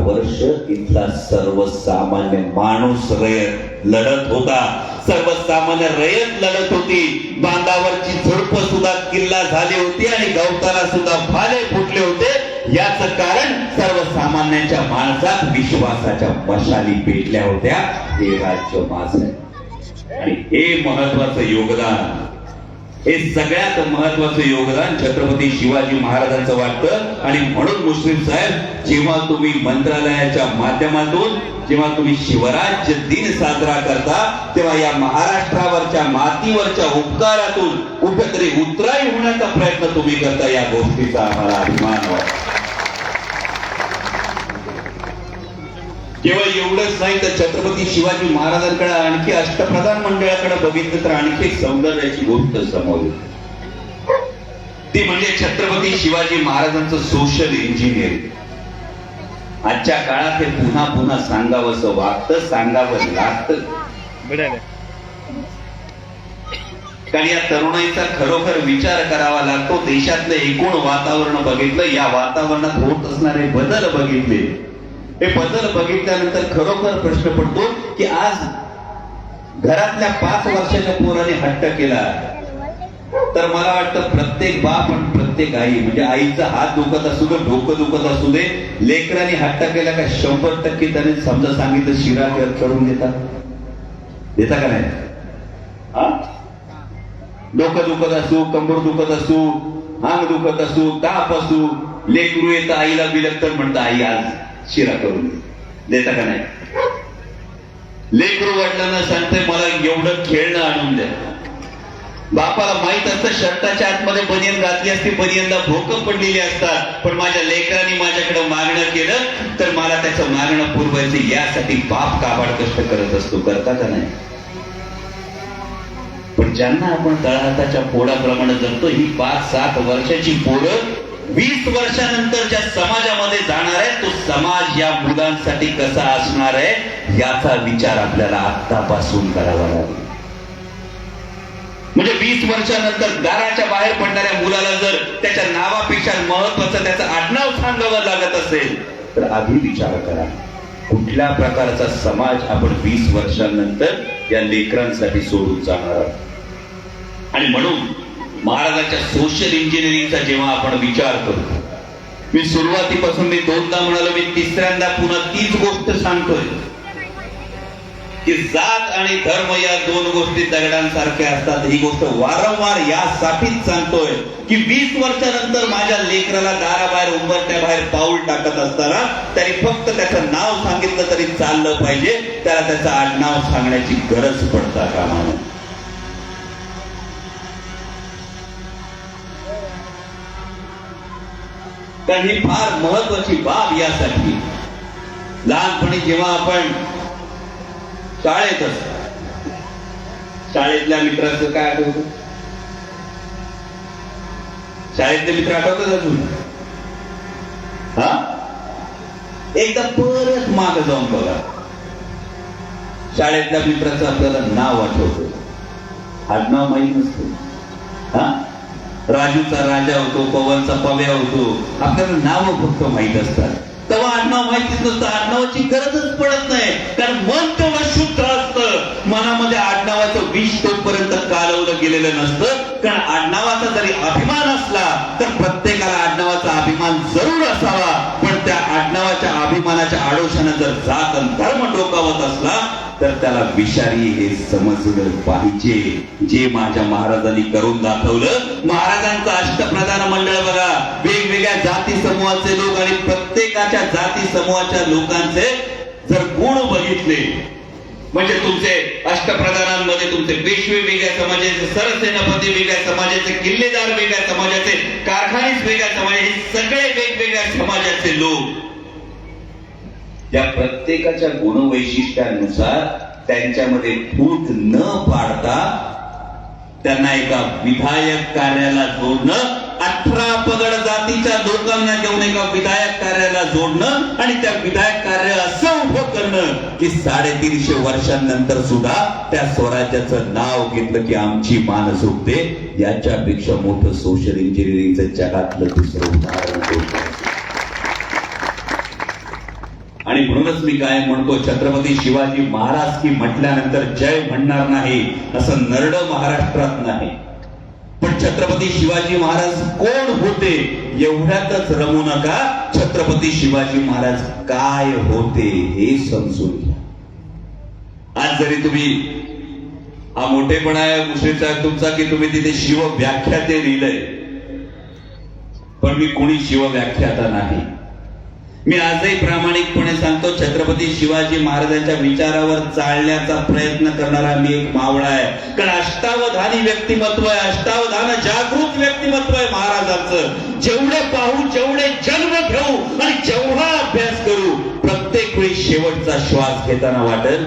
वर्ष इथला सर्वसामान्य माणूस रयत लढत होता. सर्वसामान्य रयत लढत होती. बांधावरची झुडप सुद्धा किल्ला झाली होती आणि गवताला सुद्धा भाले फुटले होते. याचं कारण सर्वसामान्यांच्या माणसात विश्वासाच्या मशाली पेटल्या होत्या. हे राज्य माझं आहे. आणि हे महत्वाचं योगदान, हे सगळ्यात महत्वाचं योगदान छत्रपती शिवाजी महाराजांचं वाटतं. आणि म्हणून मुश्रीफ साहेब, जेव्हा तुम्ही मंत्रालयाच्या माध्यमातून जेव्हा तुम्ही शिवराज्य दिन साजरा करता, तेव्हा या महाराष्ट्रावरच्या मातीवरच्या उपकारातून कुठेतरी उतराई होण्याचा प्रयत्न तुम्ही करता. या गोष्टीचा आम्हाला अभिमान वाटतो. केवळ एवढंच नाही तर छत्रपती शिवाजी महाराजांकडे आणखी अष्टप्रधान मंडळाकडे बघितलं तर आणखी एक सौंदर्याची गोष्ट समोर येते. ती म्हणजे छत्रपती शिवाजी महाराजांचं सोशल इंजिनिअरिंग. आजच्या काळात हे पुन्हा पुन्हा सांगावंसं वाटतं, सांगावं लागतं. कारण या तरुणाईचा खरोखर विचार करावा लागतो. देशातलं एकूण वातावरण बघितलं, या वातावरणात होत असणारे बदल बघितले, हे बदल बघितल्यानंतर खरोखर प्रश्न पडतो की आज घरातल्या 5 वर्षाच्या पोराने हट्ट केला तर मला वाटतं प्रत्येक बाप आणि प्रत्येक आई म्हणजे आईचा हात दुखत असू दे, डोकं दुखत असू दे, लेकरांनी हट्ट केला का 100% त्याने समजा सांगितलं शिरा करून देता का नाही? हा, डोकं दुखत असू, कंबर दुखत असू, अंग दुखत असू, ताप असू, लेकरू येतं आईला बिलगतं म्हणतं आई आज शिरा करून देता का नाही? लेकरू वडिलांना सांगते मला एवढं खेळणं आणून द्या. बापाला माहित असतं शर्टाच्या आतमध्ये बनियन घातली असती, बनियनला भोकं पडलेली असतात, पण माझ्या लेकरांनी माझ्याकडे मागणं केलं तर मला त्याचं मागणं पुरवायचं, यासाठी बाप काबाड कष्ट करत असतो. करता का नाही? पण ज्यांना आपण तळहाताच्या पोळाप्रमाणे जगतो, ही 5-7 वर्षाची पोरं 20 वर्षानंतर ज्या समाजामध्ये जाणार आहे तो समाज या मुलांसाठी कसा असणार आहे याचा विचार आपल्याला आतापासून करावा लागेल. म्हणजे 20 वर्षानंतर दाराच्या बाहेर पडणाऱ्या मुलाला जर त्याच्या नावापेक्षा महत्वाचं त्याचं आडनाव सांगावं लागत असेल तर आधी विचार करा कुठल्या प्रकारचा समाज आपण 20 वर्षांनंतर या लेकरांसाठी सोडून जाणार आहोत. आणि म्हणून महाराजांच्या सोशल इंजिनिअरिंगचा जेव्हा आपण विचार करतो, मी सुरुवातीपासून मी 2दा म्हणालो, मी 3ऱ्यांदा पुन्हा तीच गोष्ट सांगतोय की जात आणि धर्म या 2 गोष्टी दगडांसारख्या असतात. ही गोष्ट वारंवार यासाठीच सांगतोय की 20 वर्षानंतर माझ्या लेकराला दाराबाहेर उंबरट्या बाहेर पाऊल टाकत असताना त्याने फक्त त्याचं नाव सांगितलं तरी चाललं पाहिजे, त्याला त्याचं आडनाव सांगण्याची गरज पडता कामा नये. कारण ही फार महत्वाची बाब यासाठी. लहानपणी जेव्हा आपण शाळेत असतो, शाळेतल्या मित्राचं काय आठवतं? शाळेतले मित्र आठवतात अजून? हा, एकदा परत माग जाऊन बघा. शाळेतल्या मित्राचं आपल्याला नाव आठवतं, आडनाव माहीत नसतं. हा, राजूचा राजा होतो, पवनचा पव्या होतो, आपल्याला नाव फक्त माहीत असतात. तेव्हा आडनाव माहितीच नसतं, आडनावाची गरजच पडत नाही, कारण मन तेव्हा शुद्ध असतं. मनामध्ये आडनावाचं विष तोपर्यंत कालवलं गेलेलं नसतं. कारण आडनावाचा जरी अभिमान असला तर प्रत्येकाला आडनावाचा अभिमान जरूर असावा, पण त्या आडनावाच्या अभिमानाच्या आडोशानं जर जात आणि धर्म डोकावत असला तर त्याला विषारी हे समजलं पाहिजे. जे माझ्या महाराजांनी करून दाखवलं. महाराजांचं अष्टप्रधान मंडळ बघा, वेगवेगळ्या जाती समूहाचे लोक आणि प्रत्येकाच्या जाती समूहाच्या लोकांचे जर गुण बघितले, म्हणजे तुमचे अष्टप्रधानांमध्ये तुमचे पेशवे वेगळ्या समाजाचे, सरसेनापती वेगळ्या समाजाचे, किल्लेदार वेगळ्या समाजाचे, कारखानीस वेगळ्या समाजाचे, सगळे वेगवेगळ्या समाजाचे लोक, या प्रत्येकाच्या गुणवैशिष्ट्यानुसार त्यांच्यामध्ये फूट न पाडता त्यांना एका विधायक कार्याला जोडणं, 18 पगड जातीच्या लोकांना घेऊन एका विधायक कार्याला जोडणं आणि त्या विधायक कार्य असं उभं करणं की 350 वर्षांनंतर सुद्धा त्या स्वराज्याचं नाव घेतलं की आमची मान झुकते. याच्यापेक्षा मोठं सोशल इंजिनिअरिंगचं जगातलं दुसरं उदाहरण. आणि म्हणूनच मी काय म्हणतो, छत्रपती शिवाजी महाराज की म्हटल्यानंतर जय म्हणणार नाही असं नरड महाराष्ट्रात नाही, पण छत्रपती शिवाजी महाराज कोण होते एवढ्यातच रमू नका. छत्रपती शिवाजी महाराज काय होते हे समजून घ्या. आज जरी तुम्ही, हा मोठेपणा आहे मुश्रीचा तुमचा की तुम्ही तिथे शिव व्याख्याते लिहिलंय, पण मी कोणी शिव व्याख्याता नाही. मी आजही प्रामाणिकपणे सांगतो, छत्रपती शिवाजी महाराजांच्या विचारावर चालण्याचा प्रयत्न करणारा मी एक मावळा आहे. कारण अष्टावधानी व्यक्तिमत्व आहे, अष्टावधान जागृत व्यक्तिमत्व आहे महाराजांचं. जेवढे पाहू, जेवढे जन्म घेऊ आणि जेवढा अभ्यास करू, प्रत्येक वेळी शेवटचा श्वास घेताना वाटेल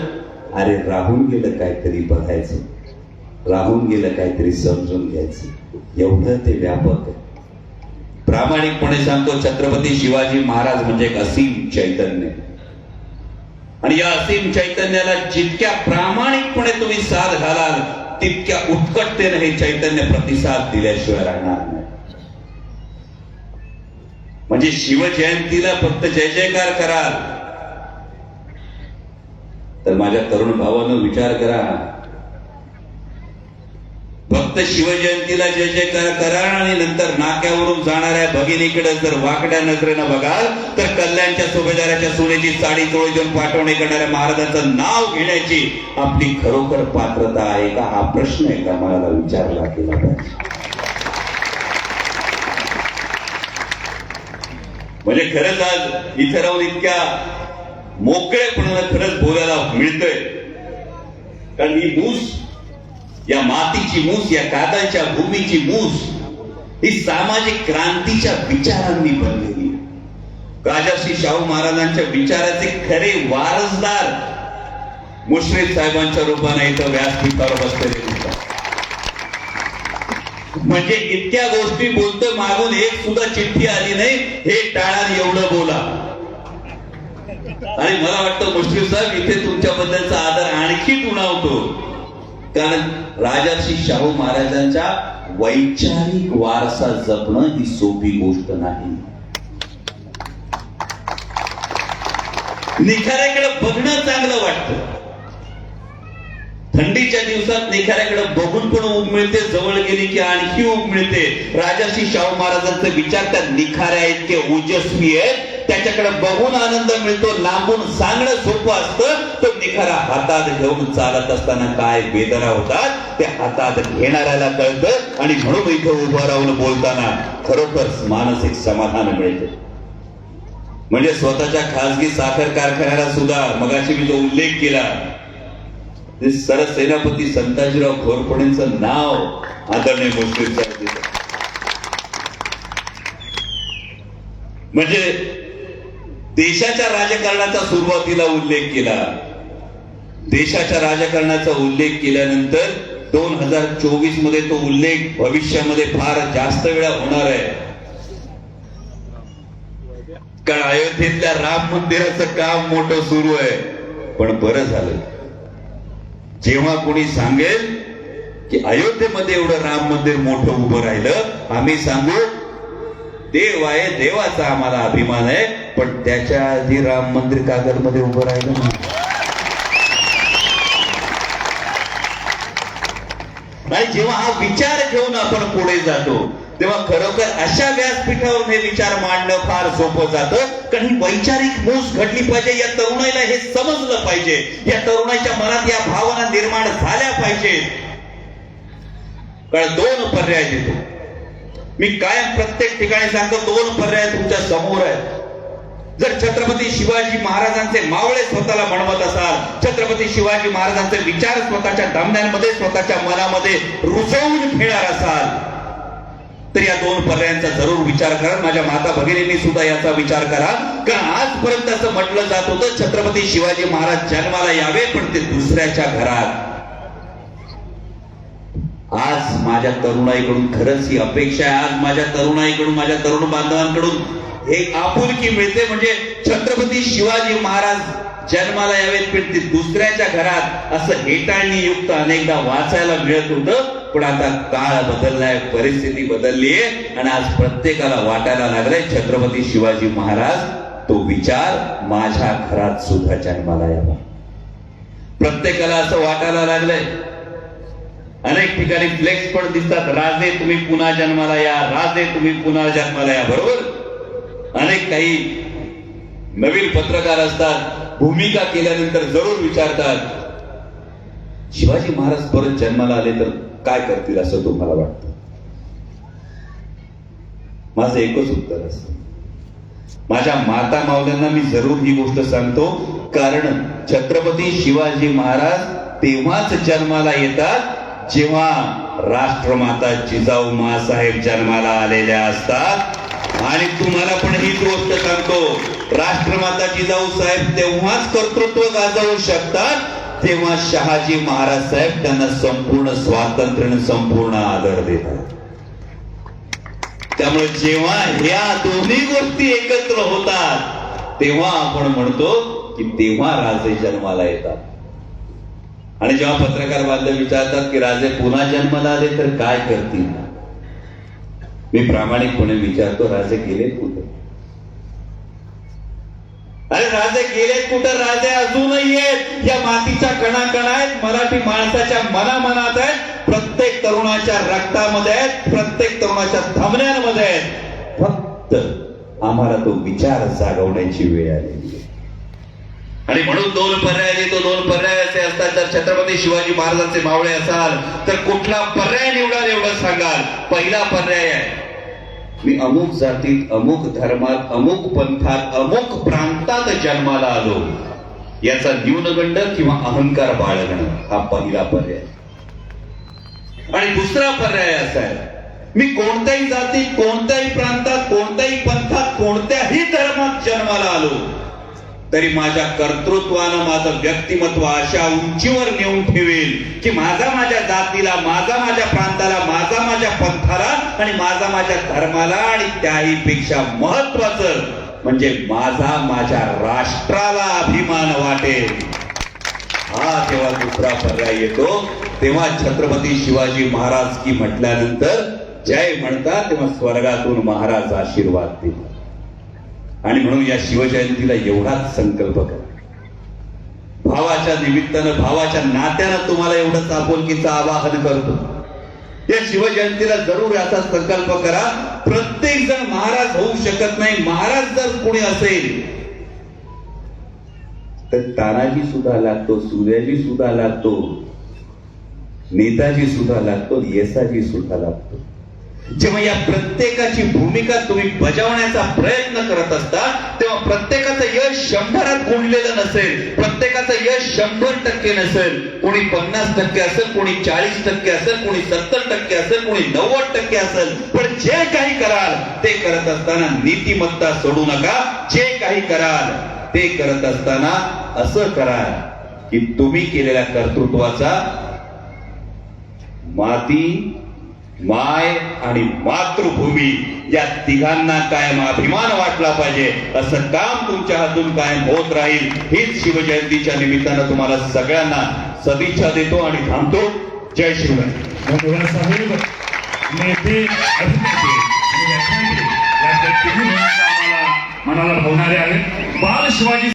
अरे राहून गेलं काहीतरी बघायचं, राहून गेलं काहीतरी समजून घ्यायचं. एवढं ते व्यापक आहे. प्रामाणिकपणे सांगतो, छत्रपती शिवाजी महाराज म्हणजे एक असीम चैतन्य, आणि या असीम चैतन्याला जितक्या प्रामाणिकपणे तुम्ही साथ घालाल तितक्या उत्कटतेने हे चैतन्य प्रतिसाद दिल्याशिवाय राहणार नाही. म्हणजे शिवजयंतीला फक्त जय जयकार कराल तर माझ्या तरुण भावांनो विचार करा, फक्त शिवजयंतीला जय जयकार करा आणि नंतर नाक्यावरून जाणाऱ्या भगिनीकडे जर वाकड्या नजरेनं बघाल तर कल्याणच्या सुभेदाराच्या सोन्याची साडी चोळी देऊन पाठवणे करणाऱ्या महाराजांचं नाव घेण्याची आपली खरोखर पात्रता आहे का? हा प्रश्न आहे का मला विचारला गेला पाहिजे. म्हणजे खरंच आज इथे राहून इतक्या मोकळेपणानं खरंच बोलायला मिळतंय, कारण ही मूस, या मातीची मूस, या कादाच्या भूमीची मूस ही सामाजिक क्रांतीच्या विचारांनी बनलेली. राजर्षी शाहू महाराजांच्या विचाराचे खरे वारसदार मुश्रीफ साहेबांच्या रूपाने इथं व्यासपीठावर बसलेले दिसतात. म्हणजे इतक्या गोष्टी बोलतोय, मागून एक सुद्धा चिठ्ठी आली नाही, हे टाळा एवढं बोला. आणि मला वाटतं मुश्रीफ साहेब इथे तुमच्याबद्दलचा आदर आणखी उणावतो, कारण राजर्षी शाहू महाराजांच्या वैचारिक वारसा जपणं ही सोपी गोष्ट नाही. निखाऱ्याकडे बघणं चांगलं वाटतं, थंडीच्या दिवसात निखाऱ्याकडे बघून पण ऊब मिळते, जवळ गेली की आणखी ऊब मिळते. राजर्षी शाहू महाराजांचे विचार त्या निखाऱ्या इतके ओजस्वी आहेत, त्याच्याकडे बघून आनंद मिळतो, लांबून सांगणं सोपं असतं. तो निखारा हातात घेऊन चालत असताना काय वेदना होतात ते हातात घेणाऱ्याला कळतं, आणि म्हणून इथं उभं राहून बोलताना खरोखर मानसिक समाधान मिळते. म्हणजे स्वतःच्या खासगी साखर कारखान्याला सुद्धा मगाशी मी जो उल्लेख केला, सरसेनापती संताजीराव घोरपडेंचं नाव आदरणीय मुश्रीफ साहेब देतात. म्हणजे देशाच्या राजकारणाचा सुरुवातीला उल्लेख केला. देशाच्या राजकारणाचा उल्लेख केल्यानंतर 2024 मध्ये तो उल्लेख भविष्यामध्ये फार जास्त वेळा होणार आहे. कारण अयोध्येतल्या राम मंदिराचं काम मोठं सुरू आहे. पण बरं झालं जेव्हा कोणी सांगेल की अयोध्येमध्ये एवढं राम मंदिर मोठं उभं राहिलं, आम्ही सांगू देव आहे, देवाचा आम्हाला अभिमान आहे, पण त्याच्या आधी राम मंदिर कागलमध्ये उभं राहिलं ना. आणि जेव्हा हा विचार घेऊन आपण पुढे जातो तेव्हा खरोखर अशा व्यासपीठावर हे विचार मांडणं फार सोपं जातं. कारण ही वैचारिक मूस घडली पाहिजे, या तरुणाईला हे समजलं पाहिजे, या तरुणाच्या मनात या भावना निर्माण झाल्या पाहिजेत. कारण दोन पर्याय देतो मी कायम प्रत्येक ठिकाणी सांगतो, दोन पर्याय तुमच्या समोर आहेत. जर छत्रपती शिवाजी महाराजांचे मावळे स्वतःला म्हणवत असाल, छत्रपती शिवाजी महाराजांचे विचार स्वतःच्या दमन्यांमध्ये स्वतःच्या मनामध्ये रुजवून घेणार असाल तर या दोन पर्यायांचा जरूर विचार करा. माझ्या माता भगिनींनी सुद्धा याचा विचार करा. कारण आजपर्यंत असं म्हटलं जात होतं छत्रपती शिवाजी महाराज जन्माला यावे पण ते दुसऱ्याच्या घरात. आज माझ्या तरुणाईकडून खरंच ही अपेक्षा आहे. आज माझ्या तरुणाईकडून, माझ्या तरुण बांधवांकडून एक आपुलकी मिळते, म्हणजे छत्रपती शिवाजी महाराज जन्माला यावेत पण ते दुसऱ्याच्या घरात, असं हेटाळणी युक्त अनेकदा वाचायला मिळत होतं. पण आता काळ बदललाय, परिस्थिती बदलली आहे आणि आज प्रत्येकाला वाटायला लागलंय छत्रपती शिवाजी महाराज तो विचार माझ्या घरात सुद्धा जन्माला यावा. प्रत्येकाला असं वाटायला लागलंय. अनेक ठिकाणी फ्लेक्स पण दिसतात, राजे तुम्ही पुन्हा जन्माला या, राजे तुम्ही पुन्हा जन्माला या. बरोबर. अनेक काही नवीन पत्रकार असतात, भूमिका केल्यानंतर जरूर विचारतात शिवाजी महाराज परत जन्माला आले तर काय करतील असं तुम्हाला वाटतं? माझं एकच उत्तर असतं, माझ्या माता मावल्यांना मी जरूर ही गोष्ट सांगतो, कारण छत्रपती शिवाजी महाराज तेव्हाच जन्माला येतात जेव्हा राष्ट्रमाता जिजाऊ माँसाहेब जन्माला आलेल्या असतात. आणि तुम्हाला पण हीच गोष्ट सांगतो, राष्ट्रमाता जिजाऊ साहेब तेव्हाच कर्तृत्व गाजवू शकतात तेव्हा शहाजी महाराज साहेब त्यांना संपूर्ण स्वातंत्र्य, संपूर्ण आदर देतात. त्यामुळे जेव्हा ह्या दोन्ही गोष्टी एकत्र होतात तेव्हा आपण म्हणतो की तेव्हा राजे जन्माला येतात. आणि जेव्हा पत्रकार बांधव विचारतात की राजे पुन्हा जन्माला आले तर काय करतील, मी प्रामाणिकपणे विचारतो, राजे गेलेत कुठे? अरे राजे गेलेत कुठं? राजे अजूनही आहेत, या मातीच्या कणाकणा आहेत, मराठी माणसाच्या मनामनात आहेत, प्रत्येक तरुणाच्या रक्तामध्ये आहेत, प्रत्येक तरुणाच्या धमन्यांमध्ये आहेत. फक्त आम्हाला तो विचार जागवण्याची वेळ आलेली आहे. आणि म्हणून दोन पर्याय देतो. दोन पर्याय असे असतात, जर छत्रपती शिवाजी महाराजांचे मावळे असाल तर कुठला पर्याय निवडाल एवढं सांगाल. पहिला पर्याय आहे, मी अमुक जातीत, अमुक धर्मात, अमुक पंथात, अमुक प्रांतात जन्माला आलो, याचा न्यूनगंड किंवा अहंकार बाळगणं, हा पहिला पर्याय. आणि दुसरा पर्याय असा आहे, मी कोणत्याही जातीत, कोणत्याही प्रांतात, कोणत्याही पंथात, कोणत्याही धर्मात जन्माला आलो तरी माझ्या कर्तृत्वानं माझं व्यक्तिमत्व अशा उंचीवर नेऊन ठेवेल की माझा माझ्या जातीला, माझा माझ्या प्रांताला, माझा माझ्या पंथाला आणि माझा माझ्या धर्माला, आणि त्याही पेक्षा महत्वाचं म्हणजे माझा माझ्या राष्ट्राला अभिमान वाटेल. हा जेव्हा दुसरा पर्याय येतो तेव्हा छत्रपती शिवाजी महाराज की म्हटल्यानंतर जय म्हणतात तेव्हा स्वर्गातून महाराज आशीर्वाद देतात. आणि म्हणून या शिवजयंतीला एवढाच संकल्प करा, भावाच्या निमित्तानं, भावाच्या नात्यानं तुम्हाला एवढंच आपुलकीचं आवाहन करतो. या शिवजयंतीला जरूर असा संकल्प करा, प्रत्येक जण महाराज होऊ शकत नाही. महाराज जर कोणी असेल तर तानाजी सुद्धा लागतो, सूर्याजी सुद्धा लागतो, नेताजी सुद्धा लागतो, येसाजी सुद्धा लागतो. जेव्हा या प्रत्येकाची भूमिका तुम्ही बजावण्याचा प्रयत्न करत असता तेव्हा प्रत्येकाचं यश 100त गुणलेलं नसेल, प्रत्येकाचं यश 100% नसेल. कोणी 50% असेल, कोणी 40% असेल, कोणी 70% असेल, कोणी 90% असेल. पण जे काही कराल ते करत असताना नीतिमत्ता सोडू नका. जे काही कराल ते करत असताना असं करा की तुम्ही केलेल्या कर्तृत्वाचा माती, माय आणि मातृभूमी या तिघांना कायम अभिमान वाटला पाहिजे. असं काम तुमच्या हातून कायम होत राहील. हीच शिवजयंतीच्या निमित्तानं तुम्हाला सगळ्यांना सदिच्छा देतो आणि थांबतो. जय शिवराय. धन्यवाद साहेब. नेते, अभिनेते आणि व्याख्याते या तिन्ही भूमिका आम्हाला मनाला भावणारे आहेत. बाल शिवाजी